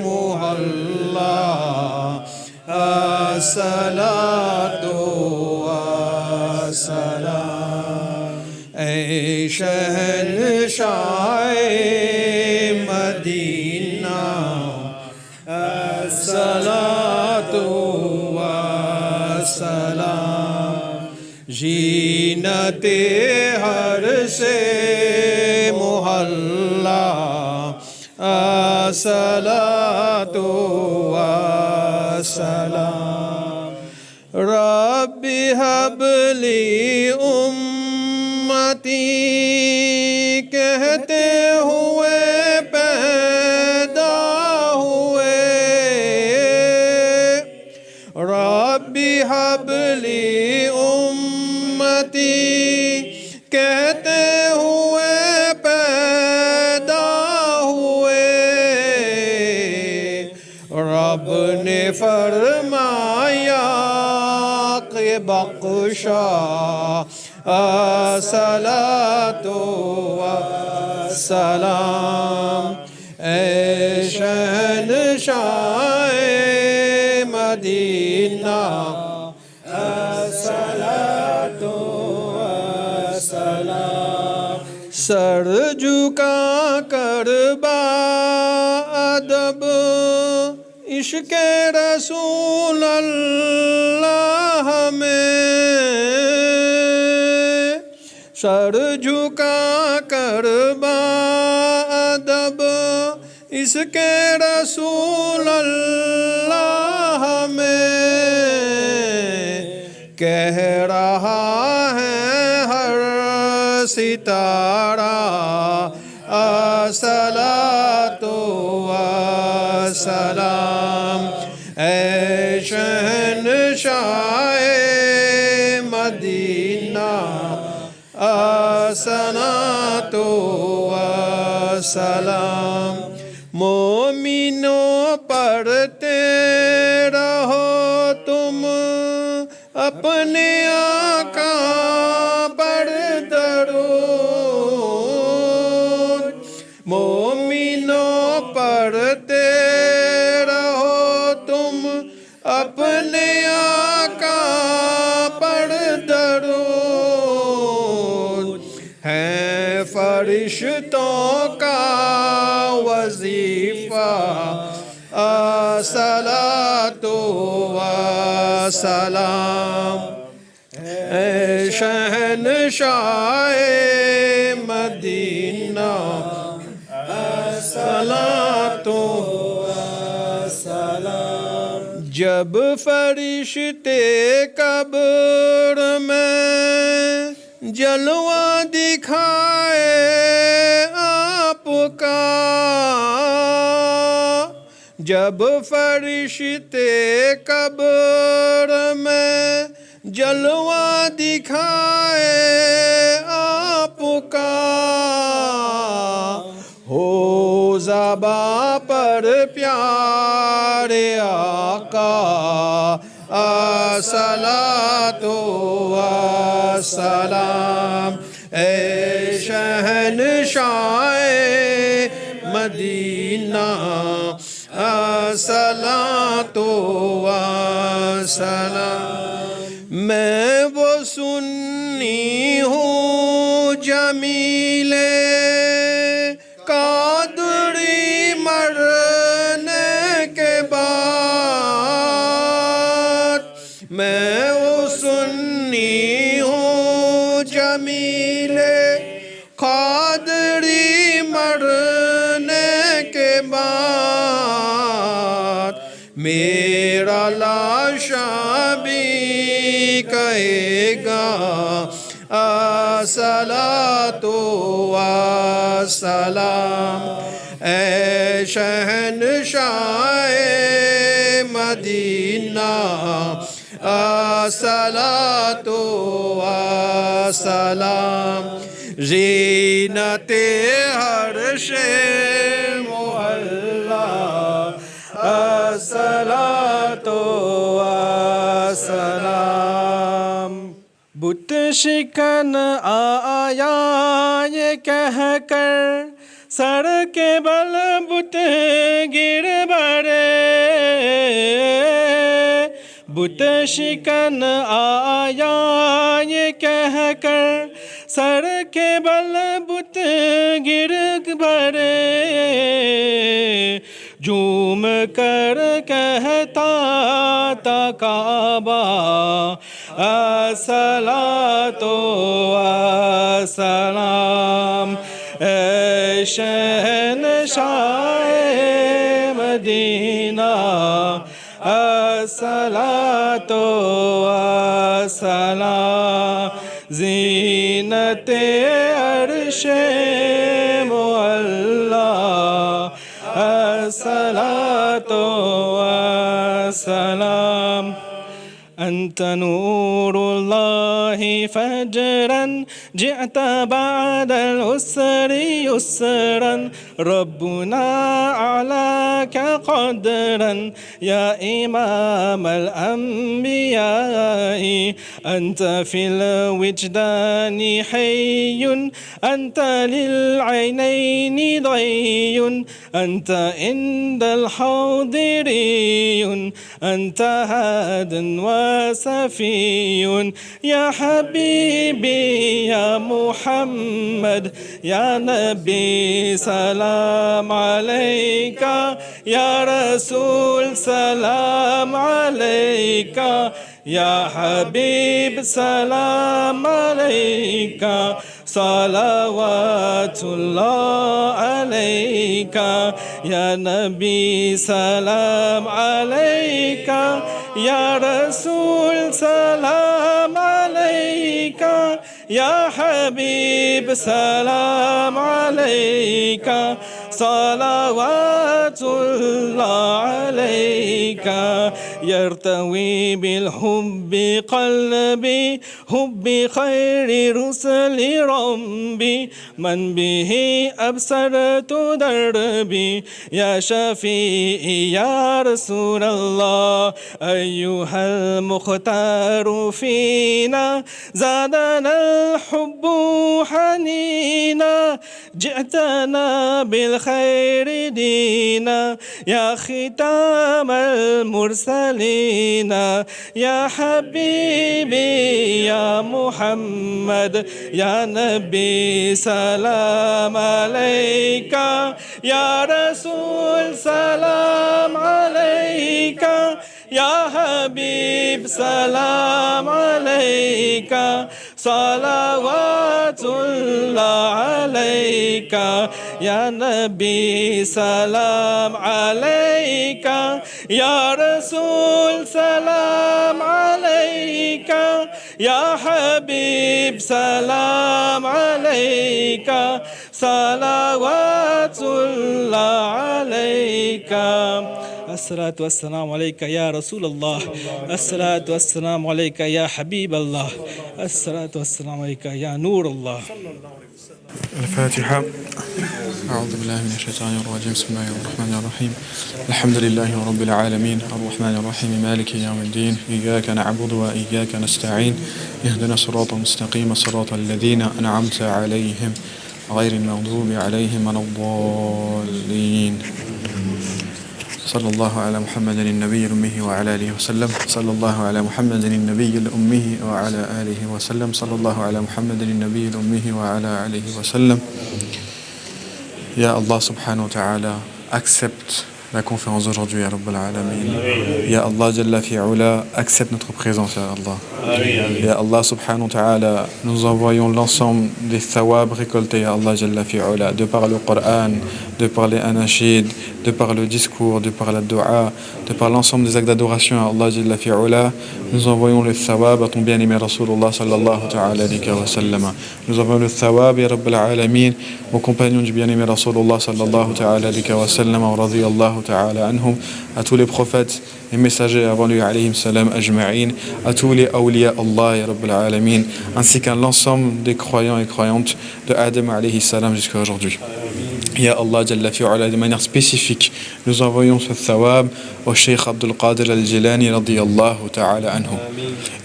muhalla, as-salatu was-salam. Ey Shahenshah Madina, as-salatu was-salam, zinate harshe muhalla, as-salatu was-salam. Rabbi habli ummati कहते हुए पैदा हुए, रब्बी हबली उम्मती कहते हुए पैदा हुए, रब ने بخشا الصلاۃ والسلام اے شہنشاہ مدینہ الصلاۃ والسلام سر جھکا کر ادب عشق رسول اللہ میں سر جھکا کر ادب عشق رسول اللہ میں کہہ رہا ہے ہر ستارہ الصلاۃ والسلام اے شہنشاہ مدینہ الصلاۃ والسلام مومنوں پڑھتے رہو تم اپنے آقا پر درود مومنوں پڑھتے رہو تم اپنے آقا پر درود ہے فرشتوں کا وظیفہ الصلاۃ والسلام اے شہنشاہ مدینہ الصلاۃ والسلام جب فرشتے قبر میں جلوہ دکھائے آپ کا جب فرشتے قبر میں جلوہ دکھائے آپ کا ہو زباں پر پیارے آقا الصلاۃ والسلام اے شہنشاہ مدینہ الصلاۃ والسلام میں وہ سنی ہوں جمیل قادری مرنے کے بعد میں وہ سنی ہوں جمیل قادری مرنے کے بعد میرا لاشا بھی کہے گا الصلاۃ والسلام اے شہنشاہ مدینہ الصلاۃ والسلام زینت عرش معلی الصلاۃ والسلام بت شکن آیا یہ کہہ کر سر کے بل بت گر بڑے بت شکن آیا یہ کہہ کر سر کے بل بت گر بڑے جھوم کر کہتا تھا کعبہ الصلاۃ والسلام اے شہنشاہ مدینہ الصلاۃ والسلام زینت عرش معلی الصلاۃ والسلام أنت نور الله فجرا جئت بعد العسر يسرا ربنا أعلاك قدرا يا إمام الأنبياء أنت في الوجدان حي أنت للعينين ضي أنت عند الحاضرين أنت هاد وسفي يا حبيبي يا محمد يا نبي سلام عليك يا رسول سلام عليك يا حبيب سلام عليك صلوات الله عليك يا نبي سلام عليك يا رسول سلام عليك يا حبيب سلام عليك صلوات الله عليك يرتوي بالحب قلبي حب خير رسل ربي من به أبصرت دربي يا شفيعي يا رسول الله أيها المختار فينا زادنا الحب حنينا جئتنا بالخير دينا يا ختام المرسلين يا حبيبي يا محمد يا نبي سلام عليك يا رسول سلام عليك يا حبيب سلام عليك صلوات الله عليك يا نبي سلام عليك يا رسول سلام عليك يا حبيب سلام عليك صلوات الله عليك الصلاة والسلام عليك يا رسول الله الصلاة والسلام عليك يا حبيب الله الصلاة والسلام عليك يا نور الله الفاتحة. أعوذ بالله من الشيطان الرجيم. بسم الله الرحمن الرحيم. الحمد لله رب العالمين الرحمن الرحيم مالك يوم الدين إياك نعبد وإياك نستعين اهدنا الصراط المستقيم صراط الذين أنعمت عليهم غير المغضوب عليهم ولا الضالين. صلى الله على محمد النبي الأمي وعلى آله وسلم. صلى الله على محمد النبي الأمي وعلى آله وسلم. صلى الله على محمد النبي الأمي وعلى آله وسلم. Ya Allah subhanahu wa ta'ala, accepte la conférence d'aujourd'hui, ya Rabbal Alamin. Ya Allah Jalla fi'ula, accepte notre présence, ya Allah. Ya Allah subhanahu wa ta'ala, nous envoyons l'ensemble des thawab récoltés, ya Allah Jalla fi'ula, de par le Coran, de par les anashid, de par le discours, de par la dua, de par l'ensemble des actes d'adoration à Allah Jalla fi'ula. Nous envoyons le thawab à ton bien-aimé Rasulullah sallallahu ta'ala alayhi wa sallam. Nous envoyons le thawab, ya Rabbal Alamin, aux compagnons du bien-aimé Rasulullah sallallahu ta'ala alayhi wa sallam wa radiyallahu ta'ala anhum, à tous les prophètes et messagers avant lui alayhim salam ajma'in, à tous les awliya Allah ya Rabbal Alamin, ainsi qu'à l'ensemble des croyants et croyantes de Adam alayhi salam jusqu'à aujourd'hui. Ya Allah Jalla fi'ala, de manière spécifique, nous envoyons ce thawab au Cheikh Abdul Qadir al-Jilani radiyallahu ta'ala anhu.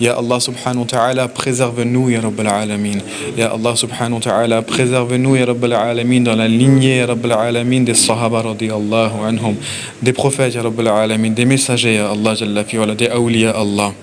Ya Allah subhanahu wa ta'ala, préserve-nous ya Rabbal Alamin. Ya Allah subhanahu wa ta'ala, préserve-nous ya Rabbal Alamin dans la lignée ya Rabbal Alamin des Sahaba radiyallahu anhum, des prophètes ya Rabbal Alamin, des messagers ya Allah Jalla fi'ala, des awliya Allah.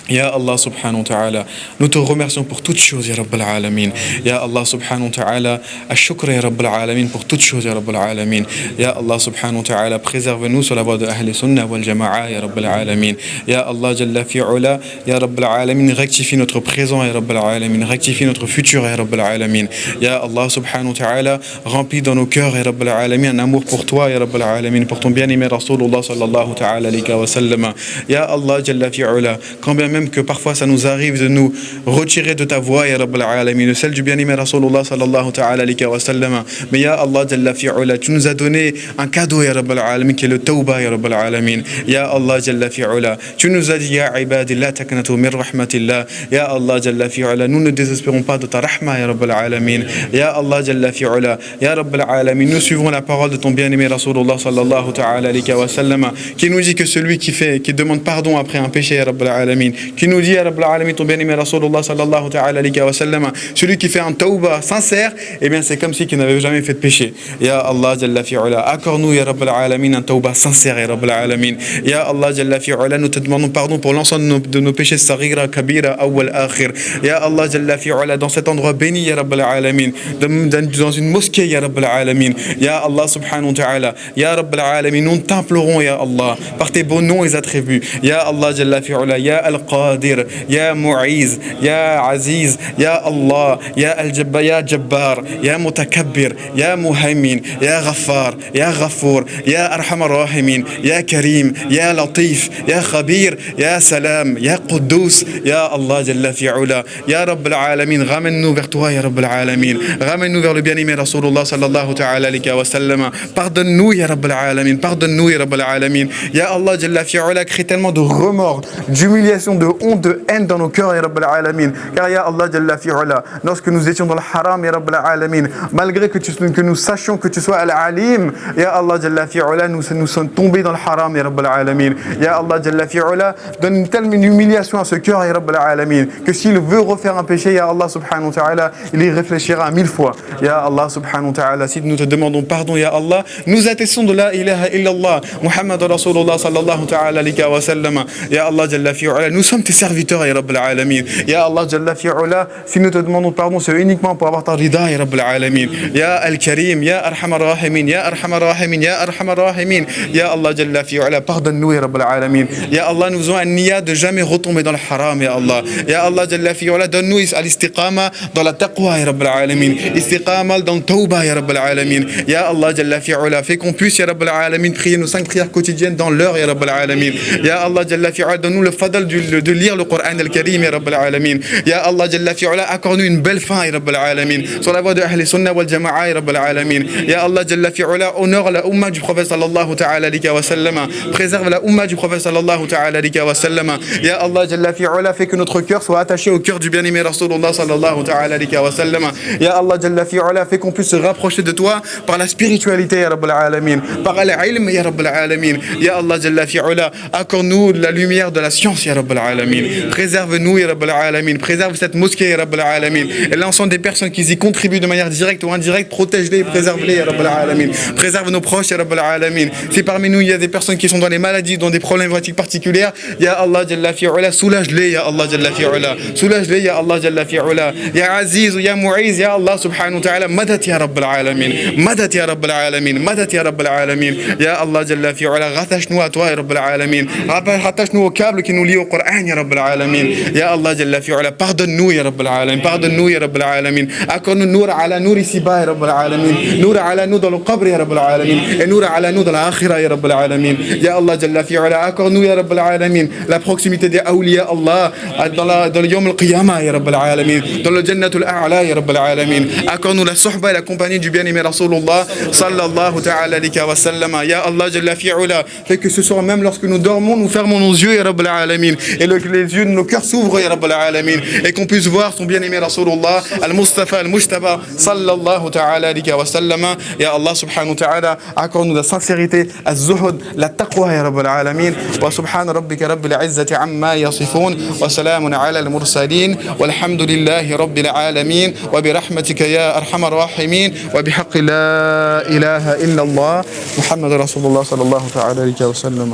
Ya Allah subhanahu wa ta'ala, nous te remercions pour toutes choses, ya Rabbal Alamin. Ya Allah subhanahu wa ta'ala, ashukr ya Rabbal Alamin pour toutes choses, ya Rabbal Alamin. Ya Allah subhanahu wa ta'ala, préserve-nous sur la voie de Ahl Sunnah wal Jama'a, ya Rabbal Alamin. Ya Allah Jalla fi'ula, ya Rabbal Alamin, rectifie notre présent, ya Rabbal Alamin, rectifie notre futur, ya Rabbal Alamin. Ya Allah subhanahu wa ta'ala, remplis dans nos cœurs, ya Rabbal Alamin, un amour pour toi, ya Rabbal Alamin, pour ton bien-aimé Rasulullah sallallahu ta'ala alayhi wa sallam. Ya Allah Jalla fi'ula, quand bien même que parfois ça nous arrive de nous retirer de ta voie, ya Rabbal Alamin, de celle du bien-aimé Rasulullah sallallahu ta'ala alayhi wa sallam. Mais ya Allah Jalla fi'ula, tu nous as donné un cadeau, ya Rabbal Alamin, qui est le tawbah, ya Rabbal Alamin. Ya Allah Jalla fi'ula, tu nous as dit, ya ibadi la taknatu min rahmatillah. Ya Allah Jalla fi'ula, nous ne désespérons pas de ta rahma, ya Rabbal Alamin. Ya Allah Jalla fi'ula, ya Rabbal Alamin, nous suivons la parole de ton bien-aimé Rasulullah sallallahu ta'ala alayhi wa sallam, qui nous dit que celui qui demande pardon après un péché, ya Rabbal Alamin, qui nous dit, ya Rabbal Alamin, ton bien-aimé Rasulullah sallallahu ta'ala alayhi wa sallam, celui qui fait un tawbah sincère, eh bien c'est comme si il n'avait jamais fait de péché. Ya Allah Jalla fi'ula, accorde-nous, ya Rabbal Alamin, un tawbah sincère, ya Rabbal Alamin. Ya Allah Jalla fi'ula, nous te demandons pardon pour l'ensemble de nos péchés saghira, kabira, awwal, akhir. Ya Allah Jalla fi'ula, dans cet endroit béni, ya Rabbal Alamin, dans une mosquée, ya Rabbal Alamin. Ya Allah subhanahu wa ta'ala, ya Rabbal Alamin, nous t'implorons, ya Allah, par tes beaux noms et attributs. Ya Allah Jalla fi'ula, ya Al-Qadir, ya Mu'iz, ya Aziz, ya Allah, ya Al-Jabbar, ya Jabbar, ya Mutakabbir, ya Muhaymin, ya Ghaffar, ya Ghafour, ya Arhamar Rahimin, ya Karim, ya Latif, ya Khabir, ya Salam, ya Quddus, ya Allah Jalla fi'ula, ya Rabbal Alamin, ramène-nous vers toi, ya Rabbal Alamin, ramène-nous vers le bien-aimé Rasulullah sallallahu ta'ala alayhi wa sallam, pardonne-nous, ya Rabbal Alamin, pardonne-nous, ya Rabbal Alamin, ya Allah Jalla fi'ula, crée tellement de remords, d'humiliation, de honte, de haine dans nos cœurs, ya Rabbal Alamin, car ya Allah Jalla fi'ula, lorsque nous étions dans le haram, ya Rabbal Alamin, malgré que nous sachions que tu sois Al-Alim, ya Allah Jalla fi'ula, nous sommes tombés dans le haram, ya Rabbal Alamin, ya Allah Jalla fi'ula, donne une telle humiliation à ce cœur, ya Rabbal Alamin, que s'il veut refaire un péché, ya Allah subhanahu wa ta'ala, il y réfléchira 1000 fois, ya Allah subhanahu wa ta'ala. Si nous te demandons pardon, ya Allah, nous attestons de la ilaha illallah, Muhammad Rasulullah sallallahu ta'ala alayhi wa sallam, ya Allah Jalla fi'ula, nous sommes tes serviteurs, ya Rabbal Alamin, ya Allah Jalla fi'ula, si nous te demandons pardon, c'est uniquement pour avoir ta rida, ya Rabbal Alamin, ya Al-Karim, ya Arhamar Rahimin, ya Arhamar Rahimin, ya Arhamar Rahimin, ya Allah Jalla fi'ula, pardonne-nous, ya Rabbal Alamin, ya Allah, nous avons un niya de jamais retomber dans le haram, ya Allah, ya Allah Jalla fi'ula, donne-nous al-istiqama dans la taqwa, ya Rabbal Alamin, istiqama dans le tawbah, ya Rabbal Alamin, ya Allah Jalla fi'ula, fais qu'on puisse, ya Rabbal Alamin, prier nos 5 prières quotidiennes dans l'heure, ya Rabbal Alamin, ya Allah Jalla fi'ula, donne-nous le fadl de lire le Coran al-Karim, ya Rabbal Alamin, ya Allah Jalla fi'ula, accorde-nous une belle fin, ya Rabbal Alamin, sur la voie de Ahl Sunnah wal Jama'a, ya Rabbal Alamin, ya Allah Jalla fi'ula, honore la umma du prophète sallallahu ta'ala alayhi wa sallam, préserve la umma du prophète sallallahu ta'ala alayhi wa sallam, ya Allah Jalla fi'ula, fait que notre cœur soit attaché au cœur du bien-aimé Rasulullah sallallahu ta'ala alayhi wa sallam, ya Allah Jalla fi'ula, fait qu'on puisse se rapprocher de toi par la spiritualité, ya Rabbal Alamin, par al-ilm, ya Rabbal Alamin, ya Allah Jalla fi'ula, accorde-nous la lumière de la science, ya Rabbal Alamin, préserve-nous, ya Rabbal Alamin, préserve cette mosquée, ya Rabbal Alamin, et l'ensemble des personnes qui y contribuent de manière directe ou indirecte, protège-les et préserve-les, ya Rabbal Alamin, préserve nos proches, ya Rabbal Alamin. Si parmi nous il y a des personnes qui sont dans les maladies, dans des problématiques particulières, ya Allah Jalla fi'ula, soulage-les, ya Allah Jalla fi'ula, soulage-les, ya Allah Jalla fi'ula, ya Aziz, ya Mu'iz, ya Allah subhanahu wa ta'ala, madat ya Rabbal Alamin, madat ya Rabbal Alamin, madat ya Rabbal Alamin, ya Allah Jalla fi'ula, rattache-nous à toi, ya Rabbal Alamin, rattache-nous au câble qui nous lie au Coran, ya Rabbal Alamin, ya Allah Jalla fi'ula, pardonne-nous, ya Rabbal Alamin, pardonne-nous, ya Rabbal Alamin, accorde-nous nour ala nour ici-bas, ya Rabbal Alamin, nour ala nous dans le qabr, ya Rabbal Alamin, et nour ala nous dans l'akhira, ya Rabbal Alamin, ya Allah Jalla fi'ula, accorde-nous, ya Rabbal Alamin, la proximité des awliya Allah dans le Yawm al-Qiyamah, ya Rabbal Alamin, dans le Jannatul A'la, ya Rabbal Alamin, accorde-nous la sohba et la compagnie du bien-aimé Rasulullah sallallahu ta'ala alayhi wa sallam, ya Allah Jalla fi'ula, fait que ce soir même lorsque nous dormons, nous fermons nos yeux, ya Rabbal Alamin, et les yeux de nos cœurs s'ouvrent, ya Rabbal Alamin, et qu'on puisse voir son bien-aimé Rasulullah al-Mustafa al-Mujtaba sallallahu ta'ala alayhi wa sallam, ya Allah subhanahu wa ta'ala, accorde-nous la sincérité, az-zuhud, la taqwa, ya Rabbal Alamin, wa subhana rabbika rabbil izzati amma yasifun, wa salamun ala al-mursalin, walhamdulillahi rabbil alamin, wa bi rahmatika ya arhamar rahimin, wa bi haqqi la ilaha illa Allah, Muhammad Rasulullah sallallahu ta'ala alayhi wa sallam.